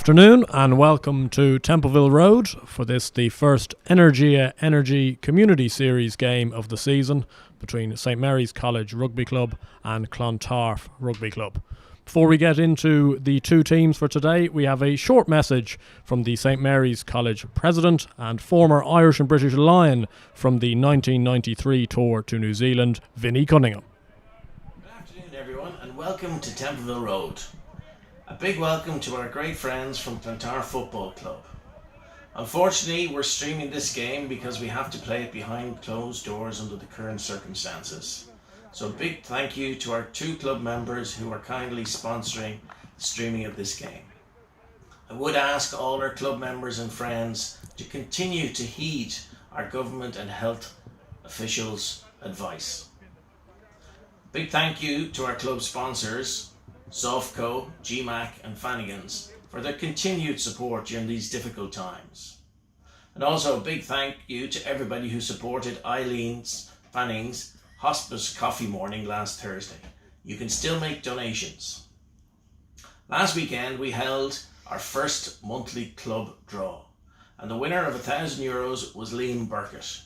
afternoon and welcome to Templeville Road for this, the first Energy Community Series game of the season between St Mary's College Rugby Club and Clontarf Rugby Club. Before we get into the two teams for today, we have a short message from the St Mary's College president and former Irish and British Lion from the 1993 tour to New Zealand, Vinnie Cunningham. Good afternoon everyone and welcome to Templeville Road. A big welcome to our great friends from Clontarf Football Club. Unfortunately, we're streaming this game because we have to play it behind closed doors under the current circumstances. So a big thank you to our two club members who are kindly sponsoring the streaming of this game. I would ask all our club members and friends to continue to heed our government and health officials' advice. Big thank you to our club sponsors, Softco, GMAC and Fannigan's, for their continued support during these difficult times. And also a big thank you to everybody who supported Eileen's Fanning's Hospice Coffee Morning last Thursday. You can still make donations. Last weekend we held our first monthly club draw and the winner of €1,000 was Liam Burkett.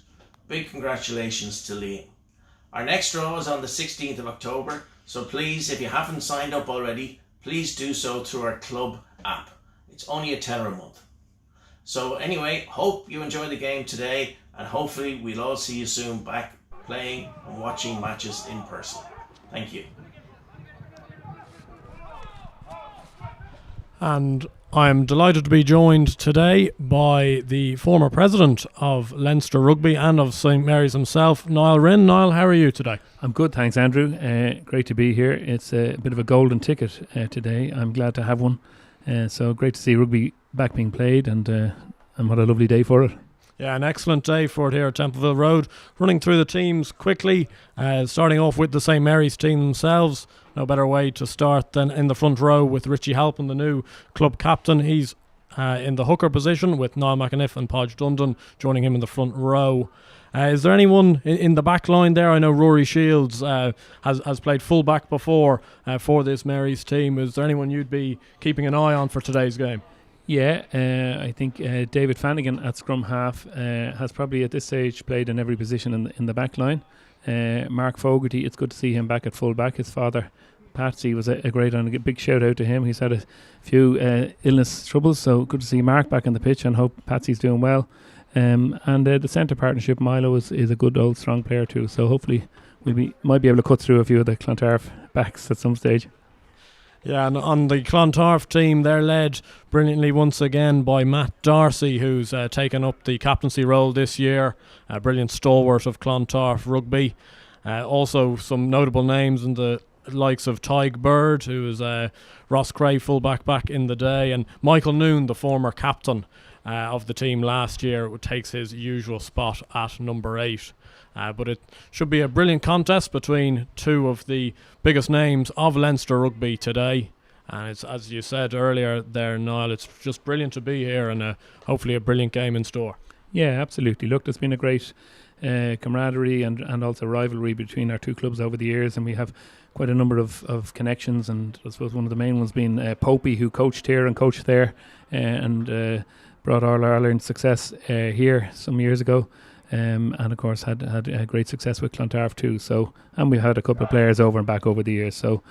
Big congratulations to Liam. Our next draw is on the 16th of October. So please, if you haven't signed up already, please do so through our club app. It's only £10 a month. So anyway, hope you enjoy the game today and hopefully we'll all see you soon back playing and watching matches in person. Thank you. And I am delighted to be joined today by the former president of Leinster Rugby and of St Mary's himself, Niall Rinn. Niall, how are you today? I'm good, thanks Andrew. Great to be here. It's a bit of a golden ticket today. I'm glad to have one. So great to see rugby back being played and what a lovely day for it. Yeah, an excellent day for it here at Templeville Road. Running through the teams quickly, starting off with the St Mary's team themselves. No better way to start than in the front row with Richie Halpin, the new club captain. He's in the hooker position with Niall McAniff and Podge Dundon joining him in the front row. Is there anyone in the back line there? I know Rory Shields has played full back before for this Mary's team. Is there anyone you'd be keeping an eye on for today's game? Yeah, I think David Fannigan at scrum half has probably at this stage played in every position in the back line. Mark Fogarty, it's good to see him back at full back. His father, Patsy, was a great one. A big shout out to him. He's had a few illness troubles, so good to see Mark back on the pitch and hope Patsy's doing well. And the centre partnership, Milo is a good old strong player too, so hopefully might be able to cut through a few of the Clontarf backs at some stage. Yeah, and on the Clontarf team, they're led brilliantly once again by Matt Darcy, who's taken up the captaincy role this year. A brilliant stalwart of Clontarf rugby. Also some notable names in the likes of Tig Bird, who was Ross Cray fullback back in the day, and Michael Noon, the former captain of the team last year, takes his usual spot at number 8. But it should be a brilliant contest between two of the biggest names of Leinster rugby today. And it's, as you said earlier there, Niall, it's just brilliant to be here and hopefully a brilliant game in store. Yeah, absolutely. Look, there's been a great camaraderie and also rivalry between our two clubs over the years, and we have quite a number of connections, and I suppose one of the main ones being Popey, who coached here and coached there and brought All Ireland success here some years ago. And of course had great success with Clontarf too. So, and we've had a couple of players over and back over the years. So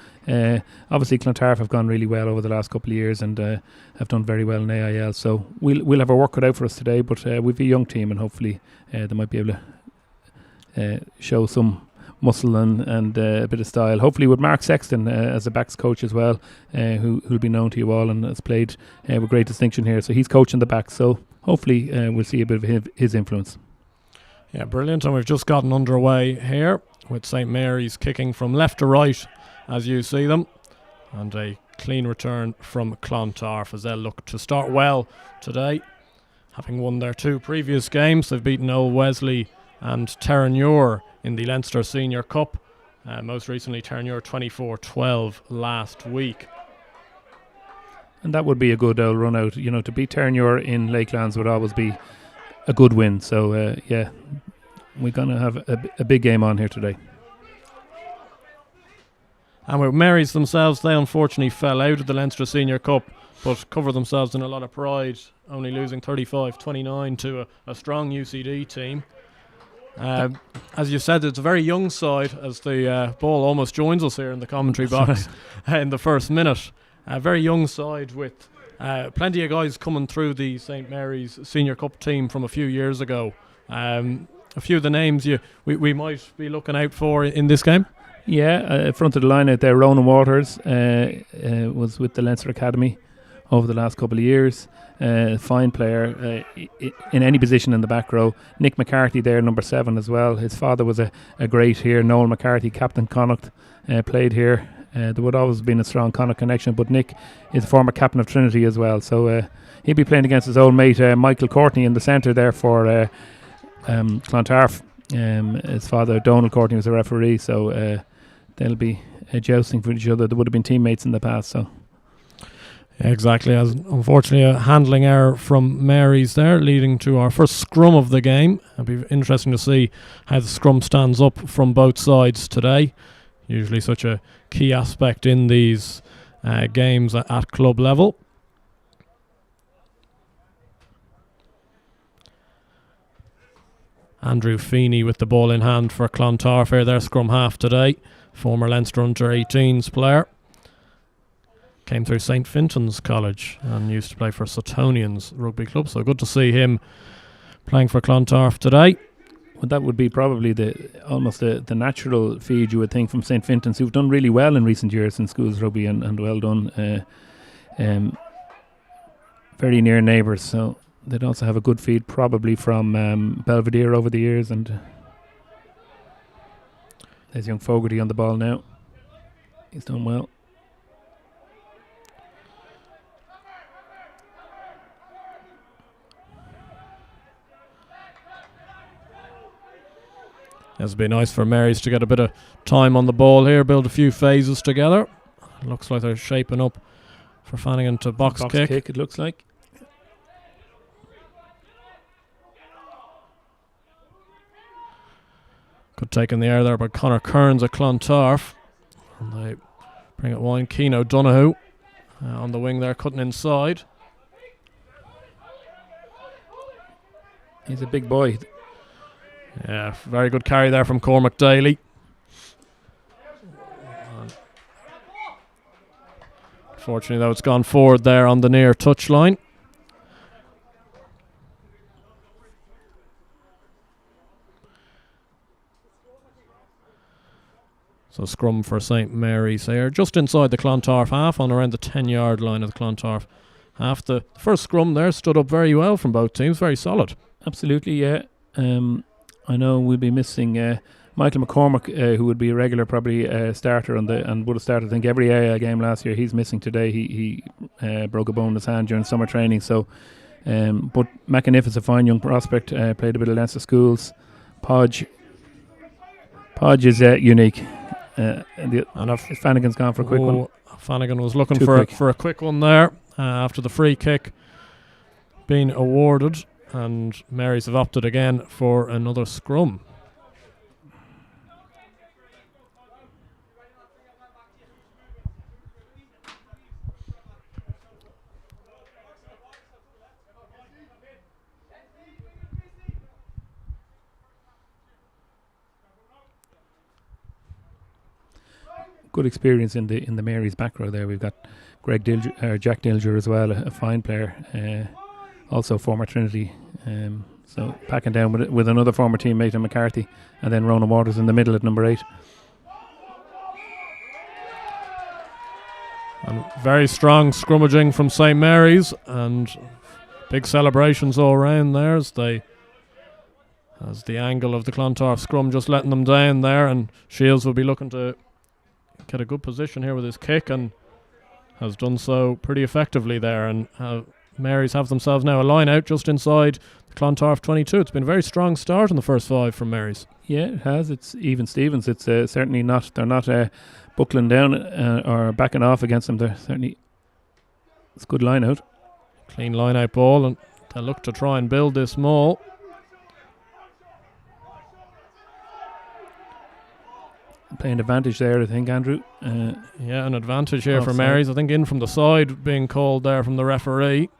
obviously Clontarf have gone really well over the last couple of years and have done very well in AIL. So we'll have our work cut out for us today, but we've a young team and hopefully they might be able to show some muscle and a bit of style. Hopefully with Mark Sexton as a backs coach as well, who'll be known to you all and has played with great distinction here. So he's coaching the backs. So hopefully we'll see a bit of his influence. Yeah, brilliant. And we've just gotten underway here with St Mary's kicking from left to right as you see them. And a clean return from Clontarf as they'll look to start well today. Having won their two previous games, they've beaten Old Wesley and Terranure in the Leinster Senior Cup. Most recently Terranure 24-12 last week. And that would be a good old run out. You know, to beat Terranure in Lakelands would always be a good win. So yeah, we're going to have a big game on here today. And with Marys themselves, they unfortunately fell out of the Leinster Senior Cup, but covered themselves in a lot of pride, only losing 35-29 to a strong UCD team. As you said, it's a very young side, as the ball almost joins us here in the commentary box in the first minute. A very young side with plenty of guys coming through the St Mary's Senior Cup team from a few years ago. A few of the names we might be looking out for in this game. Yeah, front of the line out there, Ronan Waters was with the Leinster Academy over the last couple of years. Fine player in any position in the back row. Nick McCarthy there, number 7 as well. His father was a great here. Noel McCarthy, Captain Connacht, played here. There would always have been a strong Connacht connection, but Nick is a former captain of Trinity as well. So he'll be playing against his old mate Michael Courtney in the centre there for Clontarf. His father, Donald Courtney, was a referee, so they'll be jousting for each other. There would have been teammates in the past, so. Exactly, as unfortunately a handling error from Mary's there, leading to our first scrum of the game. It'll be interesting to see how the scrum stands up from both sides today. Usually such a key aspect in these games at club level. Andrew Feeney with the ball in hand for Clontarf here, their scrum half today. Former Leinster Under-18s player. Came through St Fintan's College and used to play for Suttonians Rugby Club. So good to see him playing for Clontarf today. Well, that would be probably almost the natural feed, you would think, from St Fintan's, who've done really well in recent years in schools rugby and well done. Very near neighbours, so they'd also have a good feed probably from Belvedere over the years. And there's young Fogarty on the ball now. He's done well. It's been nice for Marys to get a bit of time on the ball here, build a few phases together. Looks like they're shaping up for Flanagan to box kick. It looks like. Good take in the air there by Conor Kearns at Clontarf. And they bring it wide. Keane O'Donoghue on the wing there, cutting inside. He's a big boy. Yeah, very good carry there from Cormac Daly. Unfortunately, though, it's gone forward there on the near touchline. So scrum for St Mary's here, just inside the Clontarf half, on around the 10-yard line of the Clontarf half. The first scrum there stood up very well from both teams, very solid. Absolutely, yeah. I know we'll be missing Michael McCormick, who would be a regular probably starter and would have started I think every AA game last year. He's missing today. He broke a bone in his hand during summer training. So, but McAniff is a fine young prospect. Played a bit of Leinster schools. Podge is unique. And Flanagan's gone for a quick one. Flanagan was looking for a quick one there after the free kick being awarded. And Marys have opted again for another scrum. Good experience in the Marys back row there. We've got Jack Dilger as well, a fine player. Also former Trinity, so packing down with another former teammate in McCarthy, and then Ronan Waters in the middle at number 8. And very strong scrummaging from St Mary's, and big celebrations all around there as the angle of the Clontarf scrum just letting them down there, and Shields will be looking to get a good position here with his kick, and has done so pretty effectively there. And Marys have themselves now a line out just inside the Clontarf 22. It's been a very strong start in the first 5 from Marys. Yeah, it has. It's even Stevens. It's certainly not. They're not buckling down or backing off against them. They're certainly. It's a good line out. Clean line out ball, and they'll look to try and build this maul. playing advantage there, I think, Andrew. Yeah, an advantage here for Offside. Marys. I think in from the side being called there from the referee.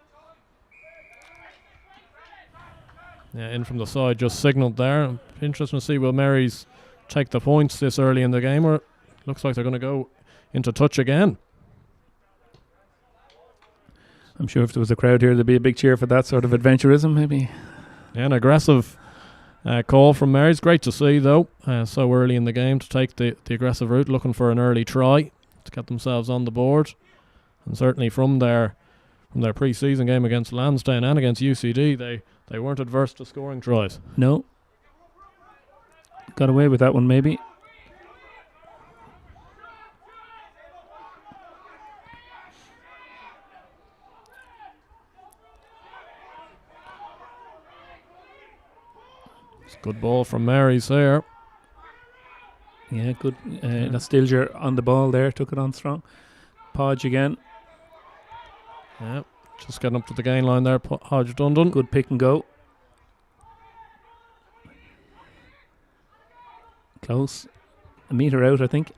Yeah, in from the side, just signalled there. Interesting to see, will Marys take the points this early in the game, or looks like they're going to go into touch again. I'm sure if there was a crowd here, there'd be a big cheer for that sort of adventurism, maybe. Yeah, an aggressive call from Marys. Great to see, though, so early in the game to take the aggressive route, looking for an early try to get themselves on the board. And certainly from their pre-season game against Lansdowne and against UCD, they weren't adverse to scoring tries. No. Got away with that one, maybe. It's a good ball from Marys there. Yeah, good. That's Stilger on the ball there. Took it on strong. Podge again. Yeah, just getting up to the gain line there, Hodge Dundon. Good pick and go. Close. A metre out, I think.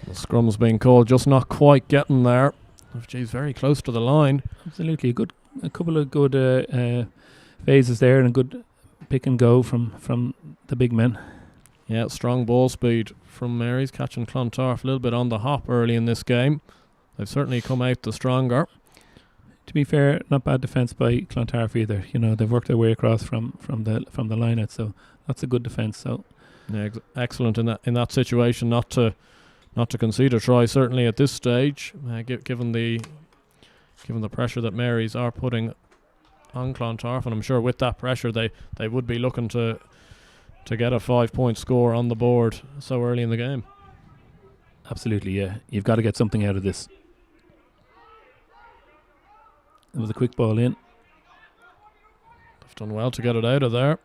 The scrum's being called, just not quite getting there. Oh, geez, very close to the line. Absolutely. A couple of good phases there and a good pick and go from the big men. Yeah, strong ball speed from Marys, catching Clontarf a little bit on the hop early in this game. They've certainly come out the stronger. To be fair, not bad defence by Clontarf either. You know, they've worked their way across from the line out, so that's a good defence. So yeah, excellent in that situation, not to concede a try. Certainly at this stage, given the pressure that Marys are putting on Clontarf, and I'm sure with that pressure they would be looking to get a 5-point score on the board so early in the game. Absolutely, yeah. You've got to get something out of this. It was a quick ball in. They've done well to get it out of there.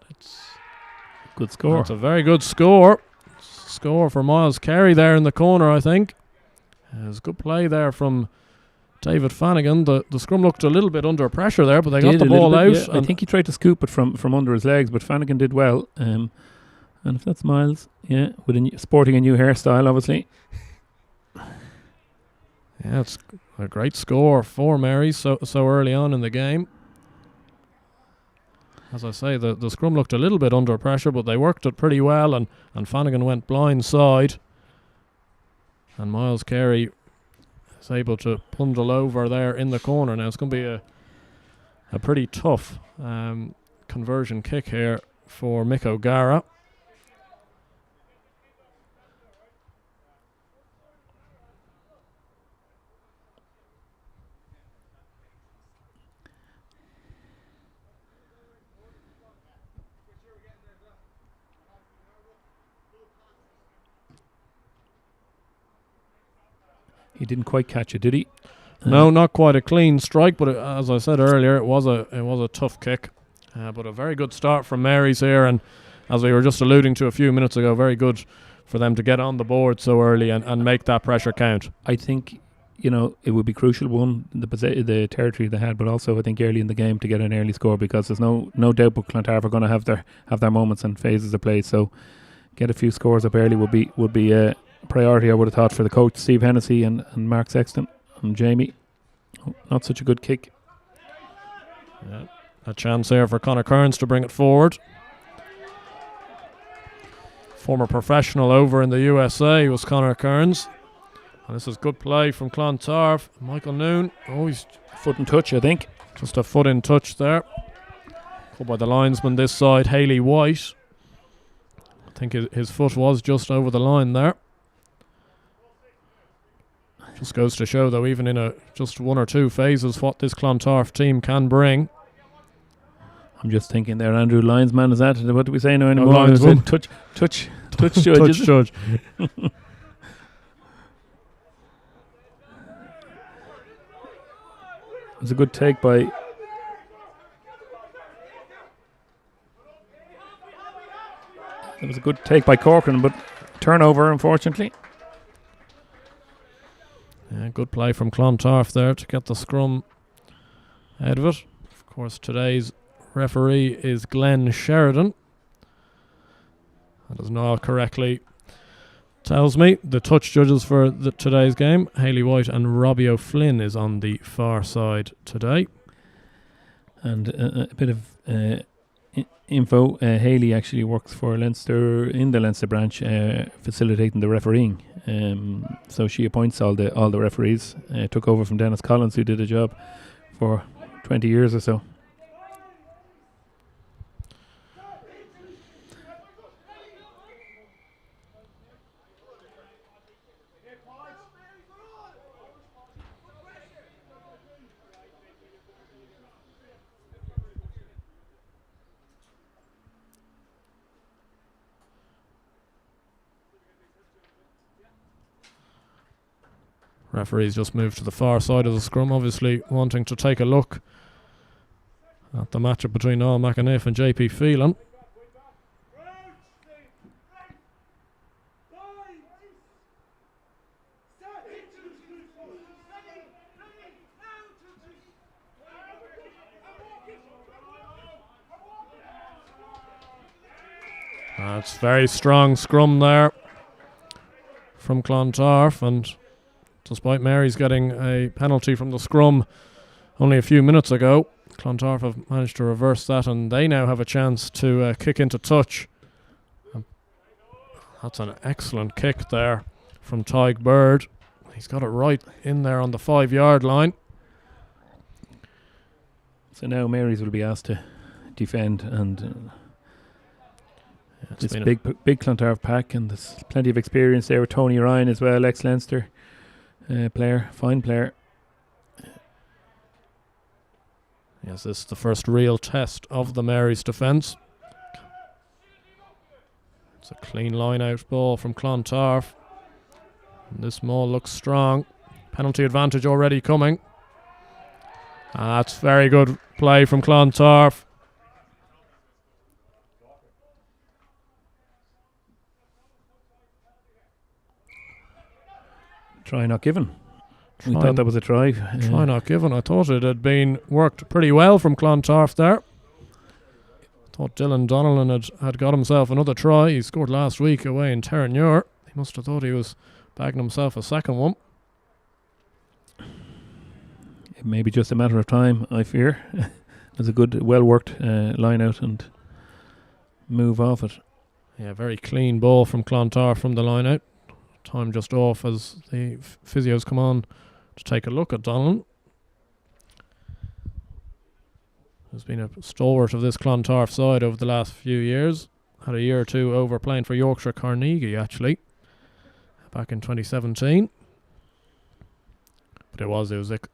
It's good score. It's a very good score. Score for Miles Carey there in the corner, I think. It was a good play there from David Fannigan. The scrum looked a little bit under pressure there, but they got the ball out. Yeah. I think he tried to scoop it from under his legs, but Fannigan did well. And if that's Miles, yeah, with sporting a new hairstyle, obviously. Yeah, it's a great score for Marys so early on in the game. As I say, the scrum looked a little bit under pressure, but they worked it pretty well, and Fannigan went blind side. And Miles Carey is able to bundle over there in the corner. Now it's going to be a pretty tough conversion kick here for Mick O'Gara. He didn't quite catch it, did he? No, not quite a clean strike, but as I said earlier, it was a tough kick. But a very good start from Marys here, and as we were just alluding to a few minutes ago, very good for them to get on the board so early and make that pressure count. I think, you know, it would be crucial, one, the territory they had, but also I think early in the game to get an early score, because there's no doubt but Clontarf are going to have their moments and phases of play. So get a few scores up early would be a priority, I would have thought, for the coach Steve Hennessy and Mark Sexton and Jamie. Not such a good kick. Yeah, a chance here for Conor Kearns to bring it forward. Former professional over in the USA was Conor Kearns. And this is good play from Clontarf. Michael Noon. Oh, he's foot in touch, I think. Just a foot in touch there. Called by the linesman this side, Haley White. I think his foot was just over the line there. Just goes to show, though, even in just one or two phases, what this Clontarf team can bring. I'm just thinking there, Andrew, linesman, is that? What do we say now anymore? Linesman. Touch judge. Touch judge. It was a good take by... It was a good take by Corcoran, but turnover, unfortunately. Yeah, Good play from Clontarf there to get the scrum out of it. Of course, today's referee is Glenn Sheridan. That is Niall correctly tells me. The touch judges for today's game, Hayley White and Robbie O'Flynn, is on the far side today. And a bit of info, Hayley actually works for Leinster in the Leinster branch, facilitating the refereeing. So she appoints all the referees. Took over from Dennis Collins, who did a job for 20 years or so. Referees just moved to the far side of the scrum, obviously wanting to take a look at the matchup between Niall McAniff and JP Phelan. That's very strong scrum there from Clontarf, and despite Mary's getting a penalty from the scrum only a few minutes ago, Clontarf have managed to reverse that, and they now have a chance to kick into touch. That's an excellent kick there from Tyg Bird. He's got it right in there on the 5-yard line. So now Mary's will be asked to defend, and it's big Clontarf pack, and there's plenty of experience there with Tony Ryan as well, ex-Leinster player, fine player. Yes, this is the first real test of the Mary's defence. It's a clean line-out ball from Clontarf. And this maul looks strong. Penalty advantage already coming. That's very good play from Clontarf. Try not given. We thought that was a try. Try not given. I thought it had been worked pretty well from Clontarf there. Thought Dylan Donnellan had got himself another try. He scored last week away in Terranure. He must have thought he was bagging himself a second one. It may be just a matter of time, I fear. There's a good, well-worked line out and move off it. Yeah, very clean ball from Clontarf from the line out. Time just off as the physios come on to take a look at Donnellan. Who's been a stalwart of this Clontarf side over the last few years. Had a year or two over playing for Yorkshire Carnegie, actually, back in 2017. But it was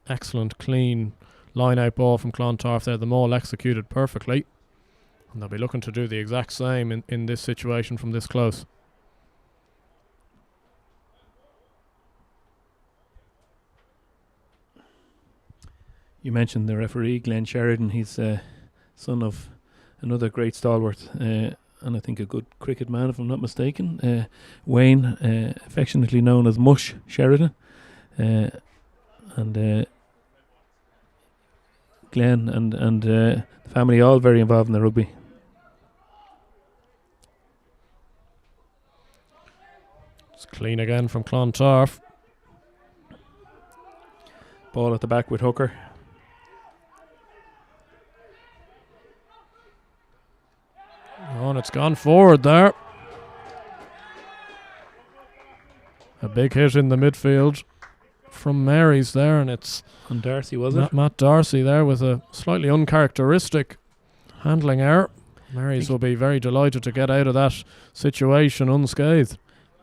excellent, clean line-out ball from Clontarf there. The maul executed perfectly. And they'll be looking to do the exact same in this situation from this close. You mentioned the referee, Glenn Sheridan. He's son of another great stalwart, and I think a good cricket man, if I'm not mistaken. Wayne, affectionately known as Mush Sheridan. And Glenn and the family all very involved in the rugby. It's clean again from Clontarf. Ball at the back with Hooker. Oh, and it's gone forward there. A big hit in the midfield from Mary's there, and it's on Darcy, was it? Matt Darcy there with a slightly uncharacteristic handling error. Mary's will be very delighted to get out of that situation unscathed.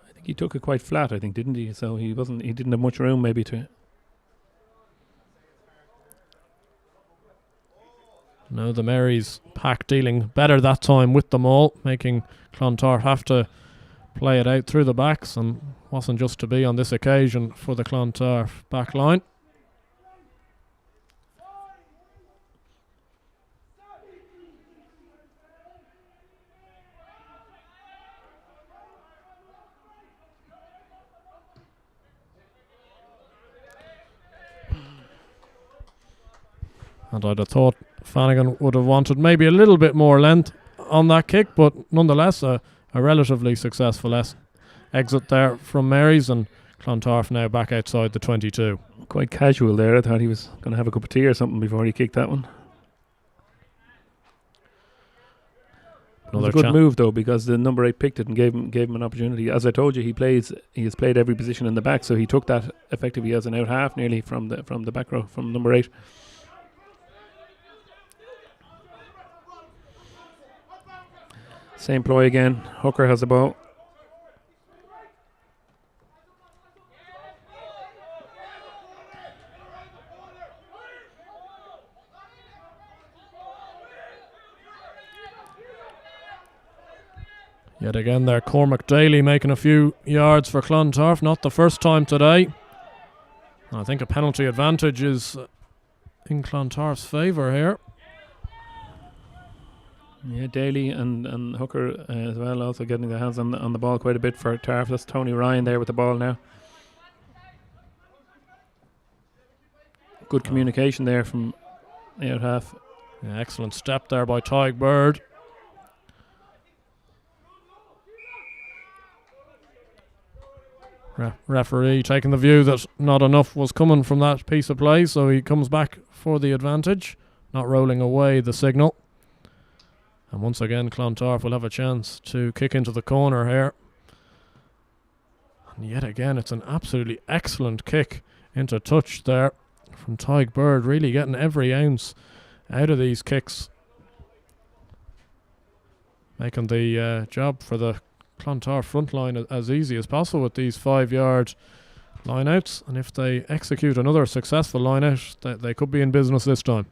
I think he took it quite flat, I think, didn't he? So he didn't have much room maybe to. No, the Mary's pack dealing better that time with the maul, making Clontarf have to play it out through the backs, and wasn't just to be on this occasion for the Clontarf back line. And I'd have thought Flanagan would have wanted maybe a little bit more length on that kick, but nonetheless a relatively successful exit there from Mary's, and Clontarf now back outside the 22. Quite casual there. I thought he was going to have a cup of tea or something before he kicked that one. It was a good move though, because the number 8 picked it and gave him an opportunity. As I told you, he has played every position in the back, so he took that effectively as an out half nearly from the back row, from number 8. Same ploy again. Hooker has the ball. Yet again there, Cormac Daly making a few yards for Clontarf. Not the first time today. I think a penalty advantage is in Clontarf's favour here. Yeah, Daly and Hooker as well, also getting their hands on the ball quite a bit for Tarf. That's Tony Ryan there with the ball now. Good communication there from the out half. Yeah, excellent step there by Tig Bird. Referee taking the view that not enough was coming from that piece of play, so he comes back for the advantage, not rolling away the signal. And once again, Clontarf will have a chance to kick into the corner here. And yet again, it's an absolutely excellent kick into touch there from Tig Bird, really getting every ounce out of these kicks, making the job for the Clontarf front line as easy as possible with these 5-yard line-outs. And if they execute another successful line-out, they could be in business this time.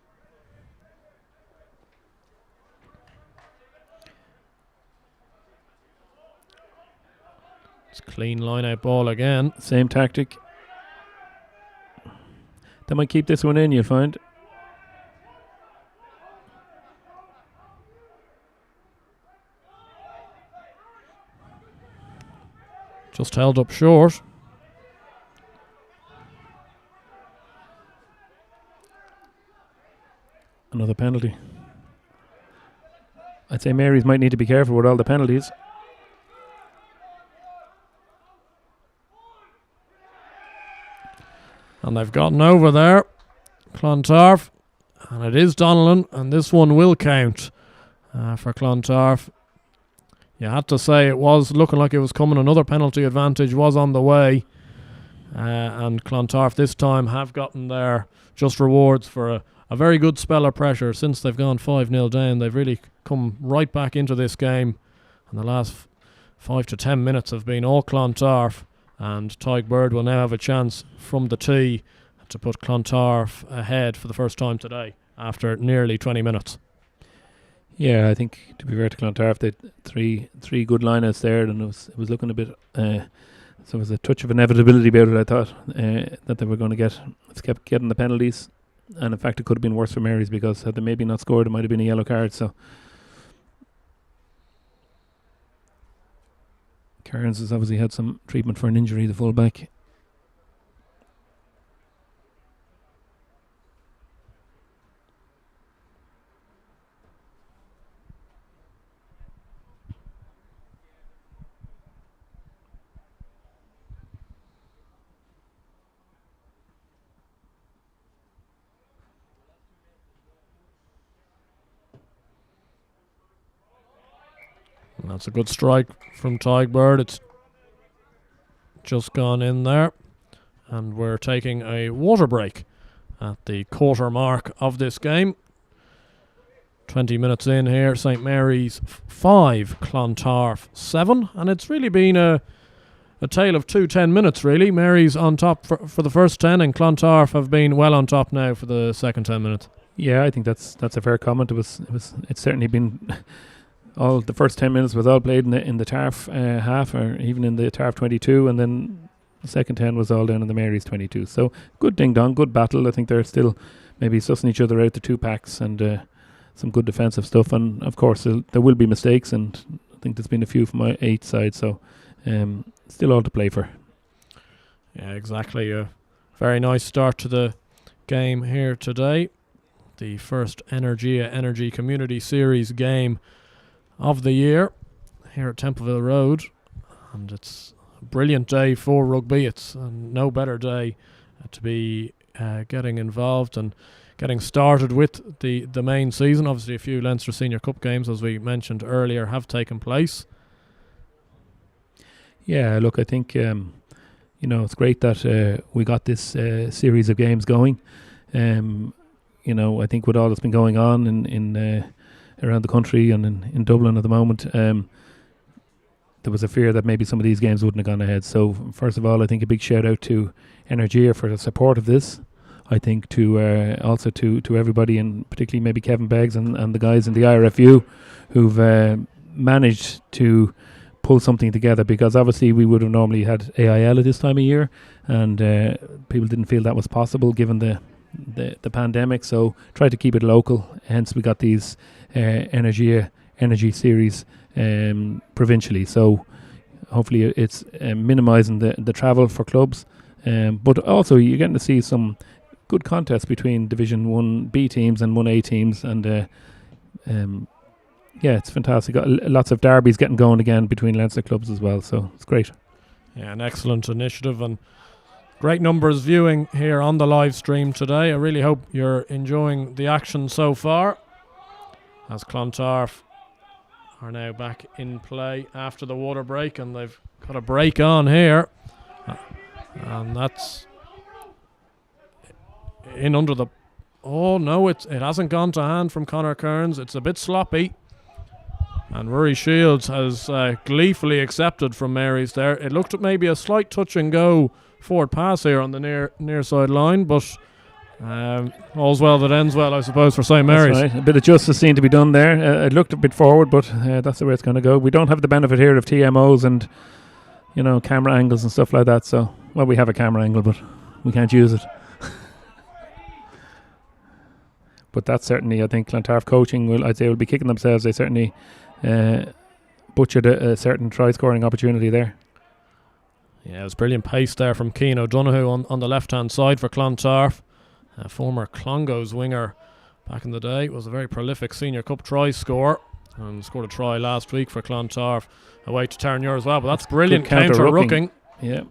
It's clean line-out ball again. Same tactic. They might keep this one in, you'll find. Just held up short. Another penalty. I'd say Mary's might need to be careful with all the penalties. And they've gotten over there, Clontarf, and it is Donnellan, and this one will count for Clontarf. You had to say it was looking like it was coming. Another penalty advantage was on the way, and Clontarf this time have gotten their just rewards for a very good spell of pressure. Since they've gone 5-0 down, they've really come right back into this game, and the last 5 to 10 minutes have been all Clontarf. And Tig Bird will now have a chance from the tee to put Clontarf ahead for the first time today after nearly 20 minutes. Yeah, I think to be fair to Clontarf, they had three good lineouts there, and it was looking a bit. So there was a touch of inevitability about it. I thought that they were going to kept getting the penalties, and in fact it could have been worse for Mary's, because had they maybe not scored, it might have been a yellow card. So Cairns has obviously had some treatment for an injury, the fullback. That's a good strike from Tig Bird. It's just gone in there. And we're taking a water break at the quarter mark of this game. 20 minutes in here, St Mary's 5, Clontarf 7. And it's really been a tale of 10 minutes, really. Mary's on top for the first 10, and Clontarf have been well on top now for the second 10 minutes. Yeah, I think that's a fair comment. It's certainly been... all the first 10 minutes was all played in the Tarf half, or even in the Tarf 22, and then the second 10 was all down in the Mary's 22. So good ding-dong, good battle. I think they're still maybe sussing each other out, the two packs, and some good defensive stuff. And of course there will be mistakes, and I think there's been a few from my 8 side, so still all to play for. Yeah, exactly. A very nice start to the game here today. the first Energy Community Series game of the year here at Templeville Road, and it's a brilliant day for rugby. It's no better day to be getting involved and getting started with the main season. Obviously a few Leinster Senior Cup games, as we mentioned earlier, have taken place. Yeah, look, I think it's great that we got this series of games going. I think with all that's been going on in around the country and in Dublin at the moment, there was a fear that maybe some of these games wouldn't have gone ahead. So first of all, I think a big shout out to Energia for the support of this. I think to also to everybody, and particularly maybe Kevin Beggs and the guys in the IRFU who've managed to pull something together, because obviously we would have normally had AIL at this time of year, and people didn't feel that was possible given the pandemic, so tried to keep it local. Hence we got these energy series provincially, so hopefully it's minimising the travel for clubs, but also you're getting to see some good contests between Division 1B teams and 1A teams, and it's fantastic. Lots of derbies getting going again between Leinster clubs as well, so it's great. Yeah, an excellent initiative, and great numbers viewing here on the live stream today. I really hope you're enjoying the action so far, as Clontarf are now back in play after the water break, and they've got a break on here, and that's in under the... Oh no, it hasn't gone to hand from Conor Kearns. It's a bit sloppy, and Rory Shields has gleefully accepted from Mary's there. It looked at maybe a slight touch and go forward pass here on the near side line, but all's well that ends well, I suppose, for St Mary's. That's right. A bit of justice seemed to be done there. It looked a bit forward, but that's the way it's going to go. We don't have the benefit here of TMOs and camera angles and stuff like that. So, well, we have a camera angle, but we can't use it. But that's certainly, I think, Clontarf coaching will be kicking themselves. They certainly butchered a certain try-scoring opportunity there. Yeah, it was brilliant pace there from Cian O'Donoghue on the left-hand side for Clontarf. Former Clongowes winger back in the day, was a very prolific Senior Cup try scorer, and scored a try last week for Clontarf away to Terranure as well. But that's brilliant counter-rucking. Yeah,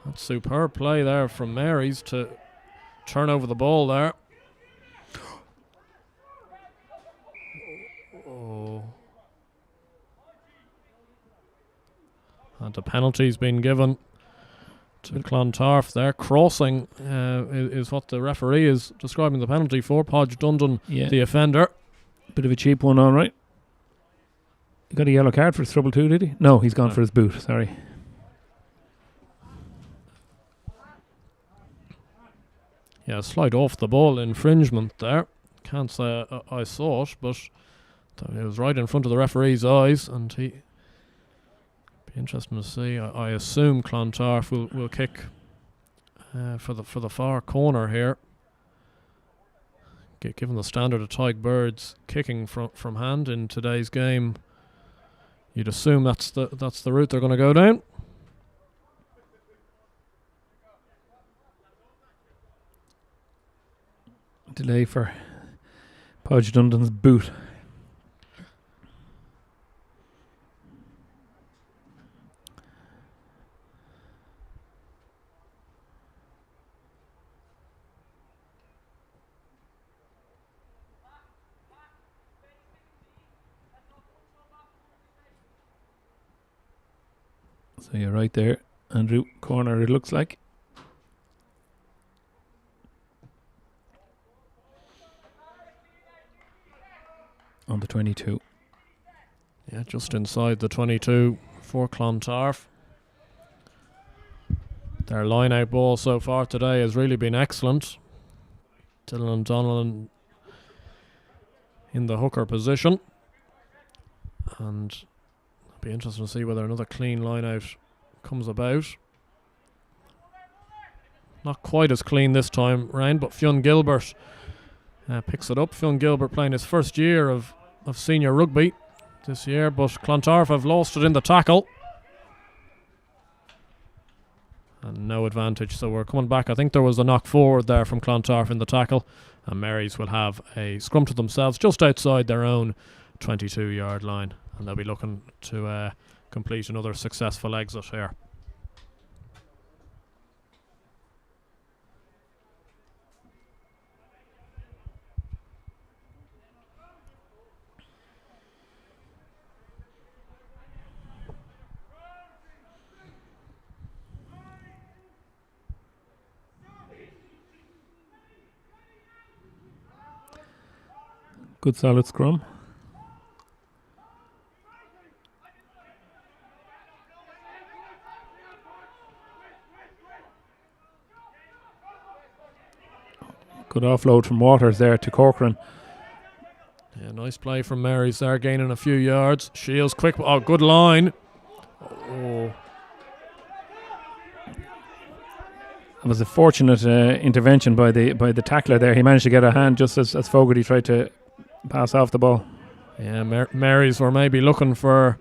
that's superb play there from Mary's to turn over the ball there. And a penalty's been given to Clontarf there. Crossing is what the referee is describing the penalty for. Podge Dundon, the offender. Bit of a cheap one, all right. He got a yellow card for his trouble too, did he? No, he's gone for his boot, sorry. Yeah, slide off the ball infringement there. Can't say I saw it, but it was right in front of the referee's eyes, and he... Interesting to see. I assume Clontarf will kick for the far corner here. Given the standard of Tyke Birds kicking from hand in today's game, you'd assume that's the route they're going to go down. Delay for Podge Dundon's boot. So you're right there, Andrew. Corner, it looks like. On the 22. Yeah, just inside the 22 for Clontarf. Their line-out ball so far today has really been excellent. Dylan Donnellan in the hooker position. And it'll be interesting to see whether another clean line-out comes about. Not quite as clean this time round, but Fionn Gilbert picks it up. Fionn Gilbert playing his first year of senior rugby this year, but Clontarf have lost it in the tackle. And no advantage, so we're coming back. I think there was a knock forward there from Clontarf in the tackle, and Marys will have a scrum to themselves just outside their own 22-yard line, and they'll be looking to complete another successful exit here. Good solid scrum. Good offload from Waters there to Corcoran. Yeah, nice play from Marys there, gaining a few yards. Shields quick. Oh, good line. Oh. It was a fortunate intervention by the tackler there. He managed to get a hand just as Fogarty tried to pass off the ball. Yeah, Marys were maybe looking for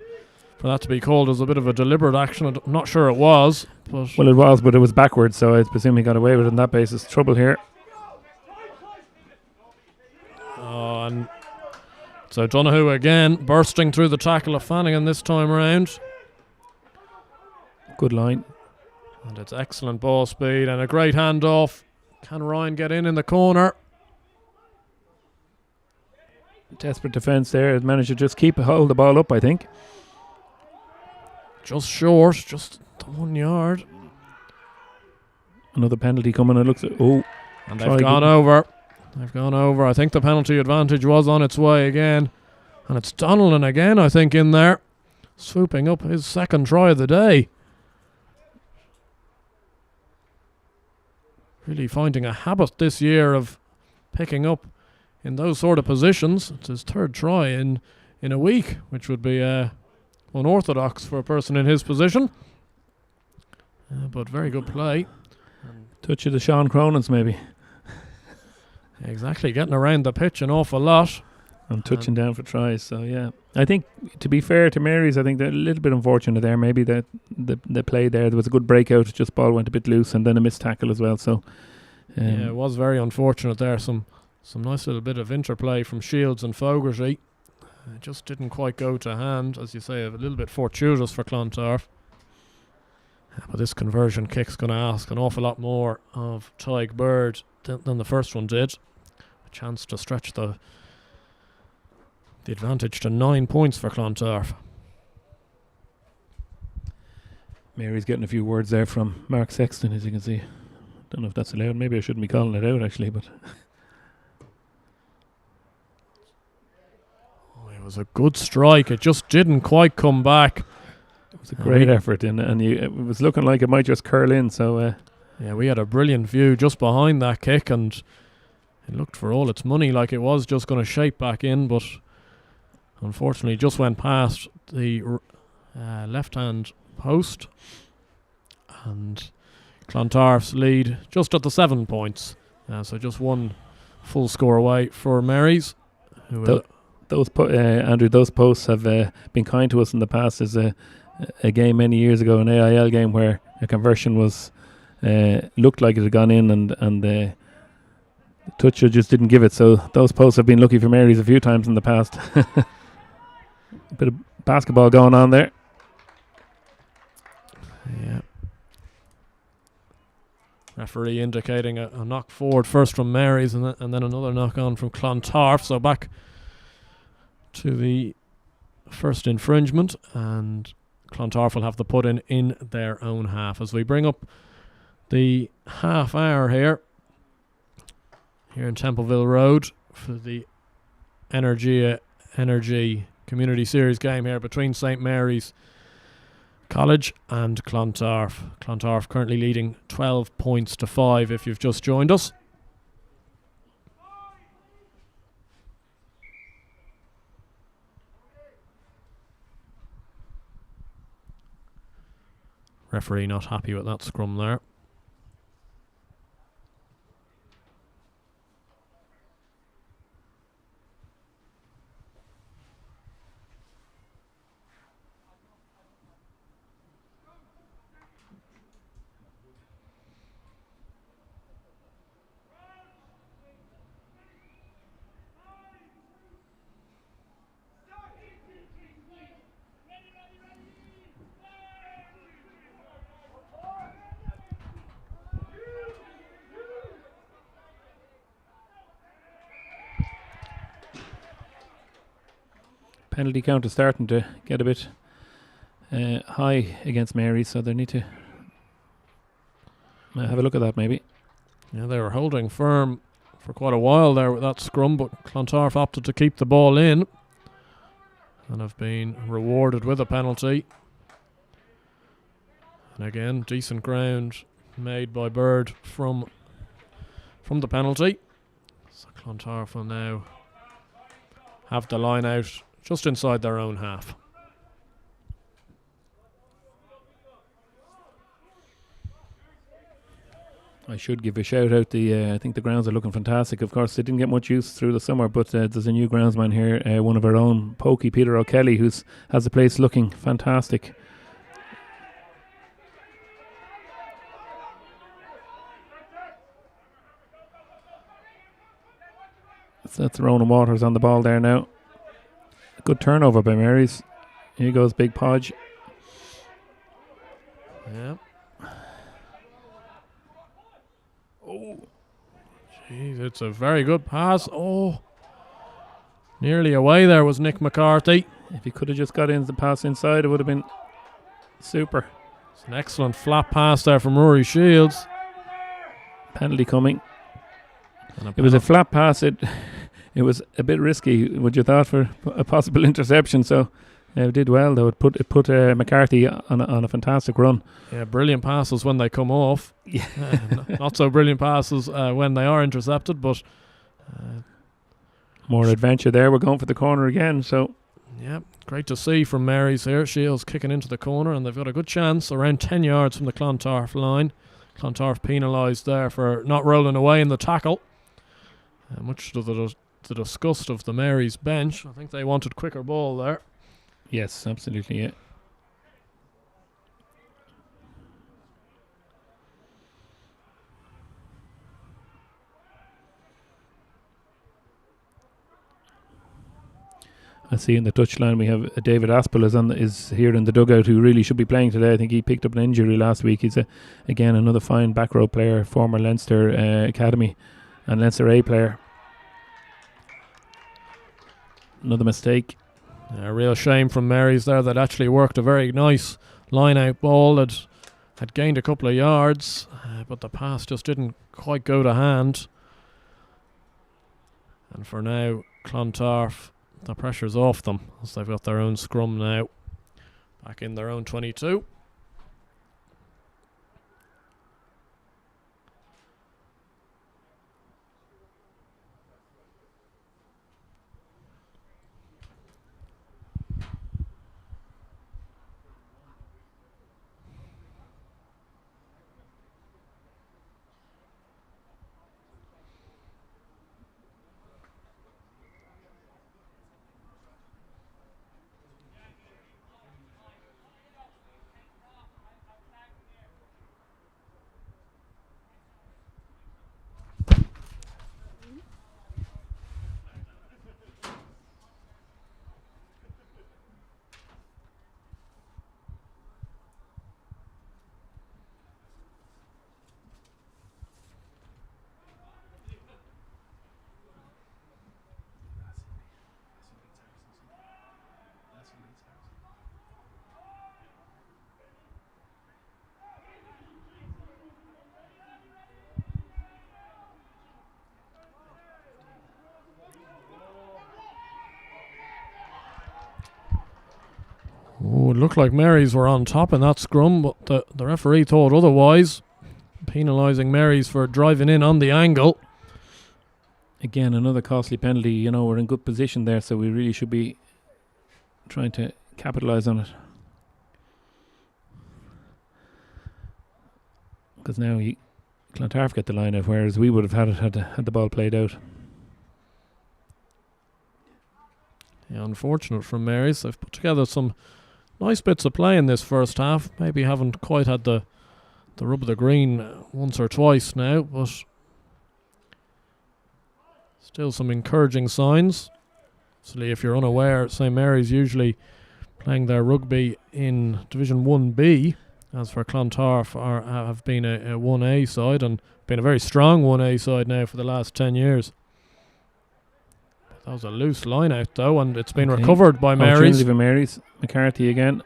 that to be called as a bit of a deliberate action. I'm not sure it was. But well, it was, but it was backwards, so I presume he got away with it on that basis. Trouble here. Oh, and so Donoghue again bursting through the tackle of Flanagan this time around. Good line. And it's excellent ball speed and a great handoff. Can Ryan get in the corner? Desperate defence there. Managed to just hold the ball up, I think. Just short, just the 1 yard. Another penalty coming. It looks. And they've gone over. They've gone over. I think the penalty advantage was on its way again. And it's Donnellan again, I think, in there. Swooping up his second try of the day. Really finding a habit this year of picking up in those sort of positions. It's his third try in a week, which would be unorthodox for a person in his position. But very good play. Touch of the Sean Cronin's maybe. Exactly, getting around the pitch an awful lot. And touching down for tries, so yeah. I think, to be fair to Marys, I think they're a little bit unfortunate there. Maybe the play there was a good breakout, just ball went a bit loose, and then a missed tackle as well. So yeah, it was very unfortunate there. Some nice little bit of interplay from Shields and Fogarty. It just didn't quite go to hand, as you say, a little bit fortuitous for Clontarf. But this conversion kick's going to ask an awful lot more of Tig Bird than the first one did. A chance to stretch the advantage to 9 points for Clontarf. Mary's getting a few words there from Mark Sexton, as you can see. Don't know if that's allowed. Maybe I shouldn't be calling it out, actually, but it was a good strike. It just didn't quite come back. It was a great effort, and it was looking like it might just curl in. So yeah, we had a brilliant view just behind that kick, and it looked for all its money like it was just going to shape back in, but unfortunately just went past the left-hand post, and Clontarf's lead just at the 7 points. So just one full score away for Marys. Andrew, those posts have been kind to us in the past. There's a game many years ago, an AIL game, where a conversion was looked like it had gone in, and the toucher just didn't give it. So those posts have been lucky for Marys a few times in the past. A bit of basketball going on there. Yeah. Referee indicating a knock forward first from Marys and then another knock on from Clontarf. So back to the first infringement, and Clontarf will have the put in their own half. As we bring up the half hour here in Templeville Road for the Energy Community Series game here between St Mary's College and Clontarf. Clontarf currently leading 12 points to 5 if you've just joined us. Referee not happy with that scrum there. Penalty count is starting to get a bit high against Mary, so they need to have a look at that maybe. Yeah, they were holding firm for quite a while there with that scrum, but Clontarf opted to keep the ball in and have been rewarded with a penalty. And again, decent ground made by Bird from the penalty. So Clontarf will now have the line out just inside their own half. I should give a shout out. I think the grounds are looking fantastic. Of course, they didn't get much use through the summer, but there's a new groundsman here, one of our own, Pokey Peter O'Kelly, has the place looking fantastic. So that's Ronan Waters on the ball there now. Good turnover by Marys. Here goes Big Podge. Yeah. Oh, jeez, it's a very good pass. Oh, nearly away there was Nick McCarthy. If he could have just got in the pass inside, it would have been super. It's an excellent flat pass there from Rory Shields. Penalty coming. It was a flat pass. It was a bit risky, would you thought, for a possible interception. So it did well, though. It put McCarthy on a fantastic run. Yeah, brilliant passes when they come off. Yeah. Not so brilliant passes when they are intercepted, but more adventure there. We're going for the corner again. So yeah, great to see from Marys here. Shields kicking into the corner, and they've got a good chance around 10 yards from the Clontarf line. Clontarf penalised there for not rolling away in the tackle. Much to the disgust of the Marys bench. I think they wanted quicker ball there. Yes, absolutely, yeah. I see in the touchline we have David Aspel is here in the dugout, who really should be playing today. I think he picked up an injury last week. He's again another fine back row player, former Leinster Academy and Leinster A player. Another mistake. A real shame from Marys there. That actually worked a very nice line out ball that had gained a couple of yards, but the pass just didn't quite go to hand. And for now, Clontarf, the pressure's off them as they've got their own scrum now, back in their own 22. Oh, it looked like Marys were on top in that scrum, but the referee thought otherwise, penalising Marys for driving in on the angle. Again, another costly penalty. You know, we're in good position there, so we really should be trying to capitalise on it. Because now Clontarf get the line out, whereas we would have had the ball played out. Yeah, unfortunate from Marys. They've put together some nice bits of play in this first half. Maybe haven't quite had the rub of the green once or twice now, but still some encouraging signs. Obviously, if you're unaware, St Mary's usually playing their rugby in Division 1B, as for Clontarf have been a 1A side and been a very strong 1A side now for the last 10 years. That was a loose line out though, and it's been Okay. recovered by Mary's. Opportunity for Mary's. McCarthy again.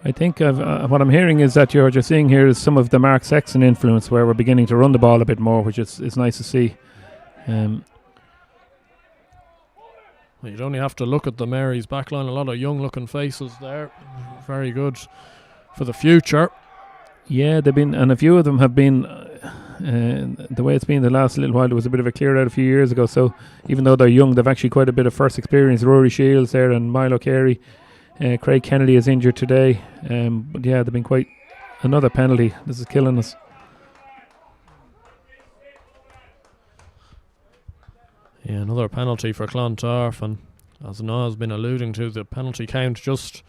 I think what I'm hearing is that you're just seeing here is some of the Mark Sexton influence, where we're beginning to run the ball a bit more, which is nice to see. You'd only have to look at the Mary's backline. A lot of young-looking faces there. Very good for the future. Yeah, they've been, and a few of them have been. The way it's been the last little while, there was a bit of a clear out a few years ago. So even though they're young, they've actually quite a bit of first experience. Rory Shields there and Milo Carey. Craig Kennedy is injured today. But yeah, they've been quite. Another penalty. This is killing us. Yeah, another penalty for Clontarf, and as Niall's been alluding to, the penalty count just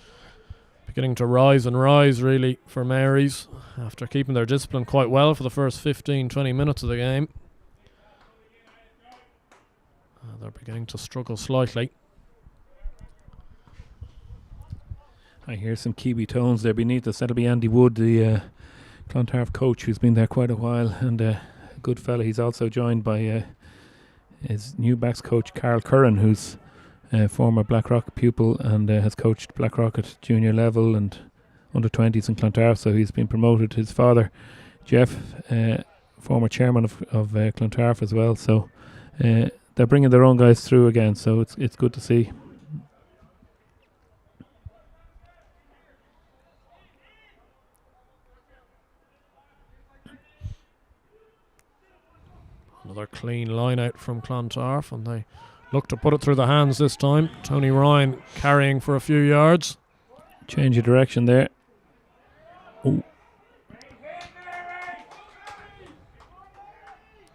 beginning to rise and rise really for Mary's after keeping their discipline quite well for the first 15-20 minutes of the game. They're beginning to struggle slightly. I hear some Kiwi tones there beneath us. That'll be Andy Wood, the Clontarf coach, who's been there quite a while, and a good fella. He's also joined by his new backs coach, Carl Curran, who's a former Blackrock pupil and has coached Blackrock at junior level and under 20s in Clontarf, so he's been promoted. His father, Jeff, former chairman of Clontarf as well, so they're bringing their own guys through again, so it's good to see. Another clean line out from Clontarf, and they look to put it through the hands this time. Tony Ryan carrying for a few yards. Change of direction there. Ooh.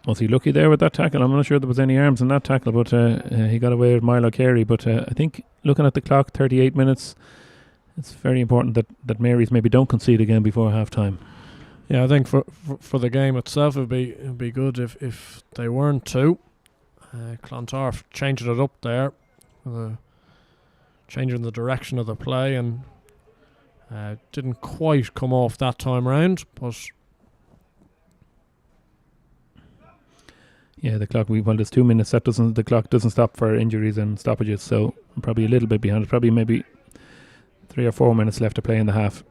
Was he lucky there with that tackle? I'm not sure there was any arms in that tackle, but he got away with Milo Carey. But I think looking at the clock, 38 minutes, it's very important that Mary's maybe don't concede again before half-time. Yeah, I think for the game itself, it'd be good if they weren't to. Clontarf changing it up there, changing the direction of the play, and didn't quite come off that time round. But yeah, the clock. Well, there's 2 minutes. The clock doesn't stop for injuries and stoppages, so I'm probably a little bit behind. Probably maybe 3 or 4 minutes left to play in the half.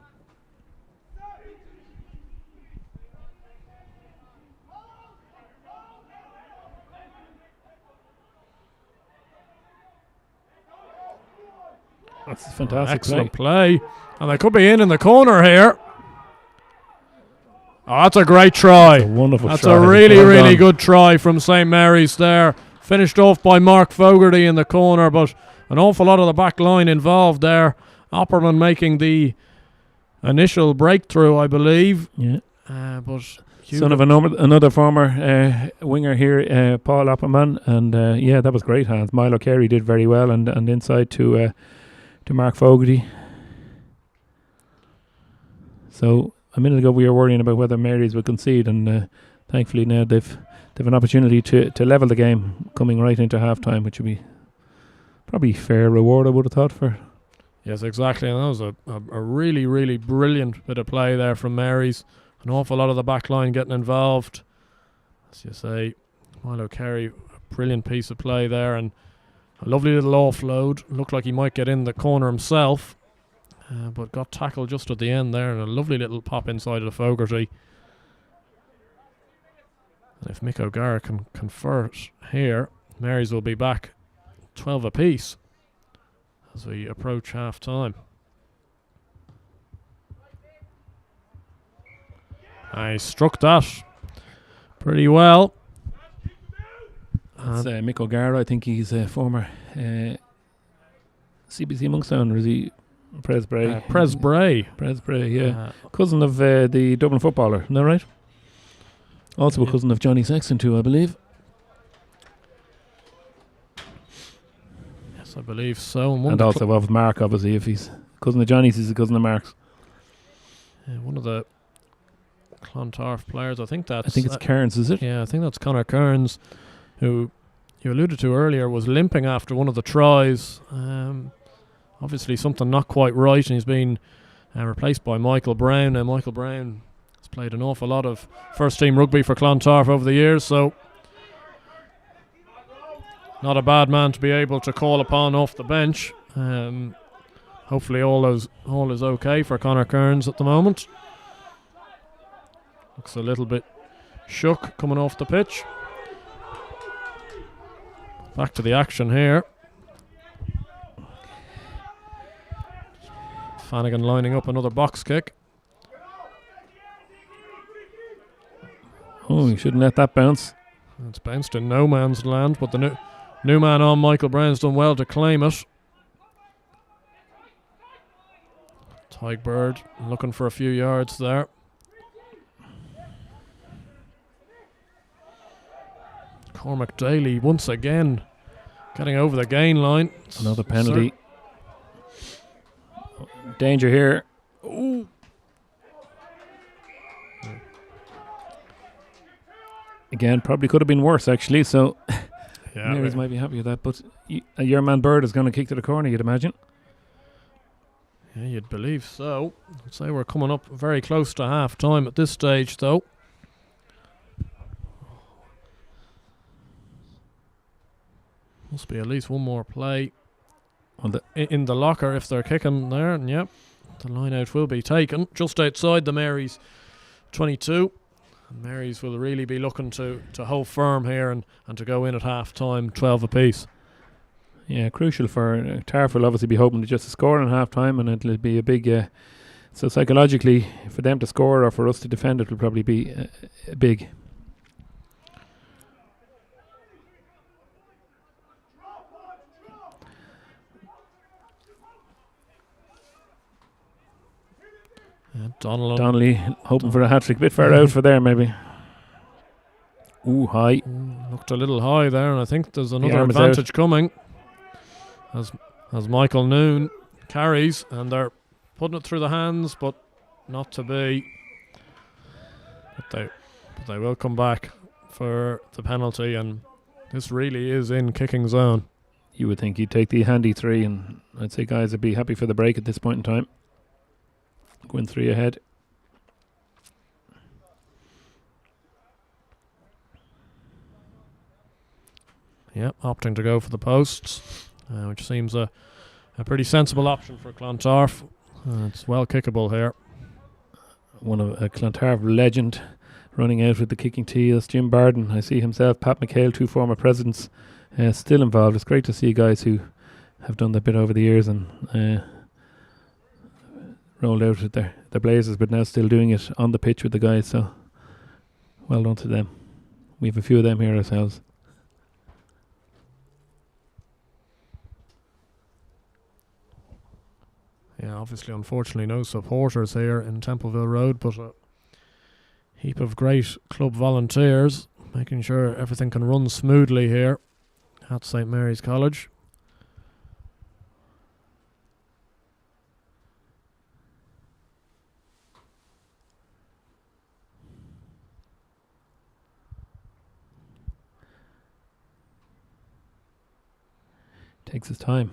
That's fantastic. Excellent play. And they could be in the corner here. Oh, that's a great try. That's a wonderful That's try. a really, Well really done. good try from St. Mary's there. Finished off by Mark Fogarty in the corner, but an awful lot of the back line involved there. Opperman making the initial breakthrough, I believe. Yeah. But Son of another former winger here, Paul Opperman, and yeah, that was great hands. Milo Carey did very well, and inside to Mark Fogarty. So a minute ago we were worrying about whether Mary's would concede, and thankfully now they've an opportunity to level the game coming right into half time, which would be probably fair reward, I would have thought, for. Yes, exactly, and that was a really, really brilliant bit of play there from Mary's. An awful lot of the back line getting involved. As you say, Milo Carey, a brilliant piece of play there, and a lovely little offload. Looked like he might get in the corner himself, but got tackled just at the end there, and a lovely little pop inside of the Fogarty. And if Mick O'Gara can convert here, Mary's will be back 12 apiece as we approach half time. I struck that pretty well. That's Mick O'Gara. I think he's a former CBC Monkstown, or is he Presbray? Presbray, yeah. Cousin of the Dublin footballer, isn't that right? Also a cousin of Johnny Sexton too, I believe. Yes, I believe so. And also of Mark, obviously. If he's cousin of Johnny's, he's a cousin of Mark's. One of the Clontarf players, I think it's Kearns, is it? Yeah, I think that's Conor Kearns, who you alluded to earlier was limping after one of the tries. obviously something not quite right, and he's been replaced by Michael Brown. Now Michael Brown has played an awful lot of first team rugby for Clontarf over the years, so not a bad man to be able to call upon off the bench. Hopefully all is okay for Conor Kearns at the moment. Looks a little bit shook coming off the pitch. Back to the action here. Flanagan lining up another box kick. Oh, you shouldn't let that bounce. It's bounced in no man's land, but the new man on, Michael Brown's done well to claim it. Tightbird looking for a few yards there. Cormac Daly once again getting over the gain line. Another penalty. Danger here. Ooh. Again, probably could have been worse actually, so Yeah, Mary's might be happy with that, but your man Bird is going to kick to the corner, you'd imagine. yeah, you'd believe so. I'd say we're coming up very close to half time at this stage though. Must be at least one more play in the locker if they're kicking there, and yep, the line out will be taken just outside the Marys 22. And Marys will really be looking to hold firm here and to go in at half time 12 apiece. Yeah, crucial for Tarf will obviously be hoping to just score in half time, and it'll be a big so psychologically for them to score or for us to defend it will probably be big. Yeah, Donnelly hoping for a hat-trick, bit far out for there maybe. Ooh, high. Looked a little high there, and I think there's another arm is advantage coming as Michael Noon carries, and they're putting it through the hands, but not to be. But they will come back for the penalty, and this really is in kicking zone. You would think you'd take the handy 3, and I'd say guys would be happy for the break at this point in time. Going 3 ahead. Yep, opting to go for the posts, which seems a pretty sensible option for Clontarf. It's well kickable here. One of a Clontarf legend running out with the kicking tee. That's Jim Barden. I see himself, Pat McHale, 2 former presidents, still involved. It's great to see guys who have done that bit over the years and rolled out with their blazers, but now still doing it on the pitch with the guys, so well done to them. We have a few of them here ourselves. Yeah, obviously, unfortunately, no supporters here in Templeville Road, but a heap of great club volunteers making sure everything can run smoothly here at St Mary's College. Takes his time.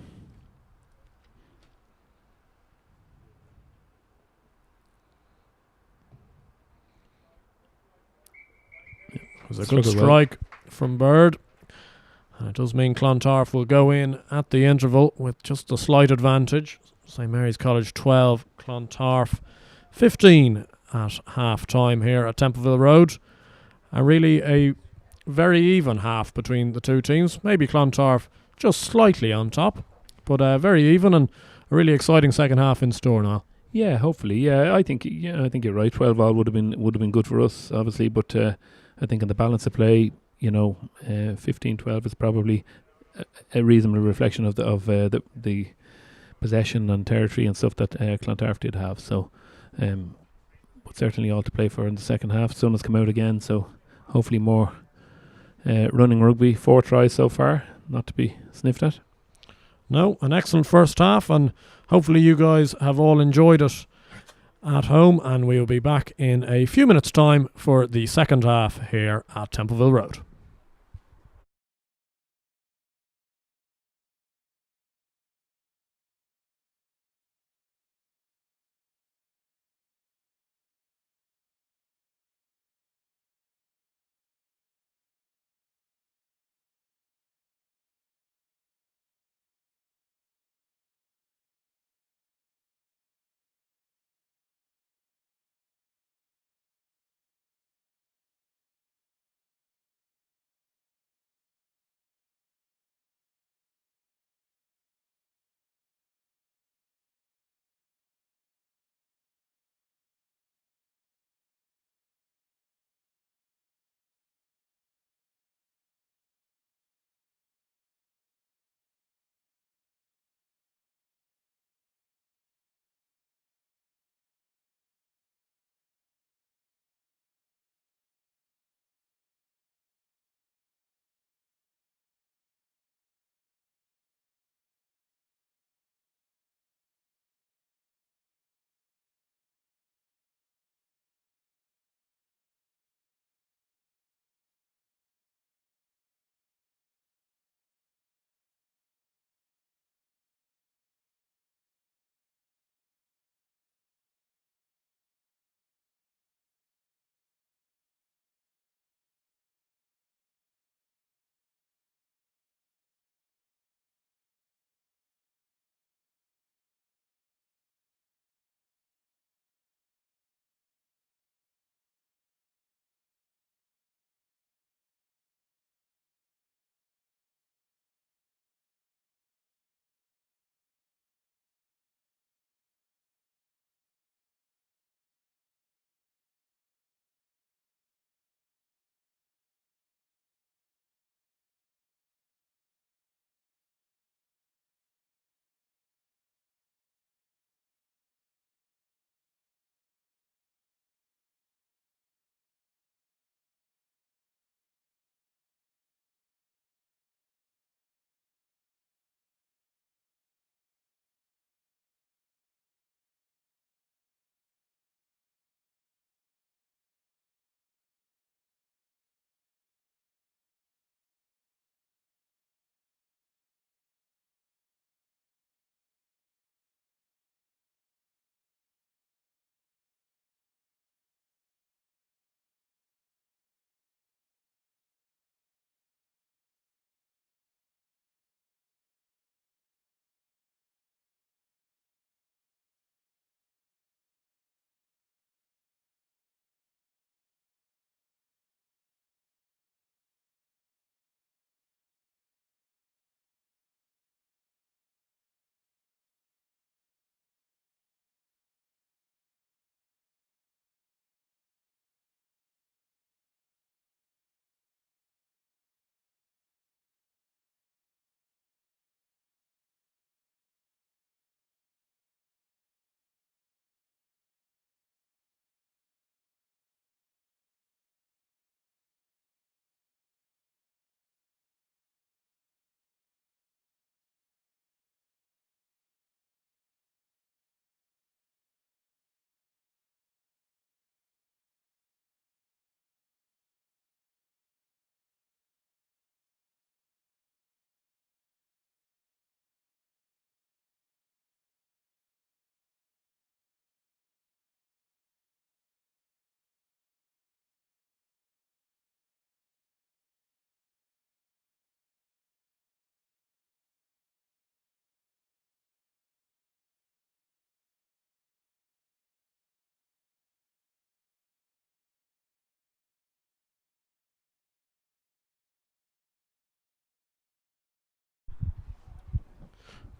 It was a good strike from Bird. And it does mean Clontarf will go in at the interval with just a slight advantage. St Mary's College 12, Clontarf 15 at half time here at Templeville Road. And really a very even half between the two teams. Maybe Clontarf just slightly on top, but very even and a really exciting second half in store now. Yeah, hopefully. Yeah, I think you're right. 12-all would have been good for us, obviously, but I think in the balance of play, 15-12 is probably a reasonable reflection of the possession and territory and stuff that Clontarf did have. So, but certainly all to play for in the second half. Sun has come out again, so hopefully more running rugby. 4 tries so far, not to be sniffed at. No, an excellent first half, and hopefully you guys have all enjoyed it at home, and we'll be back in a few minutes' time for the second half here at Templeville Road.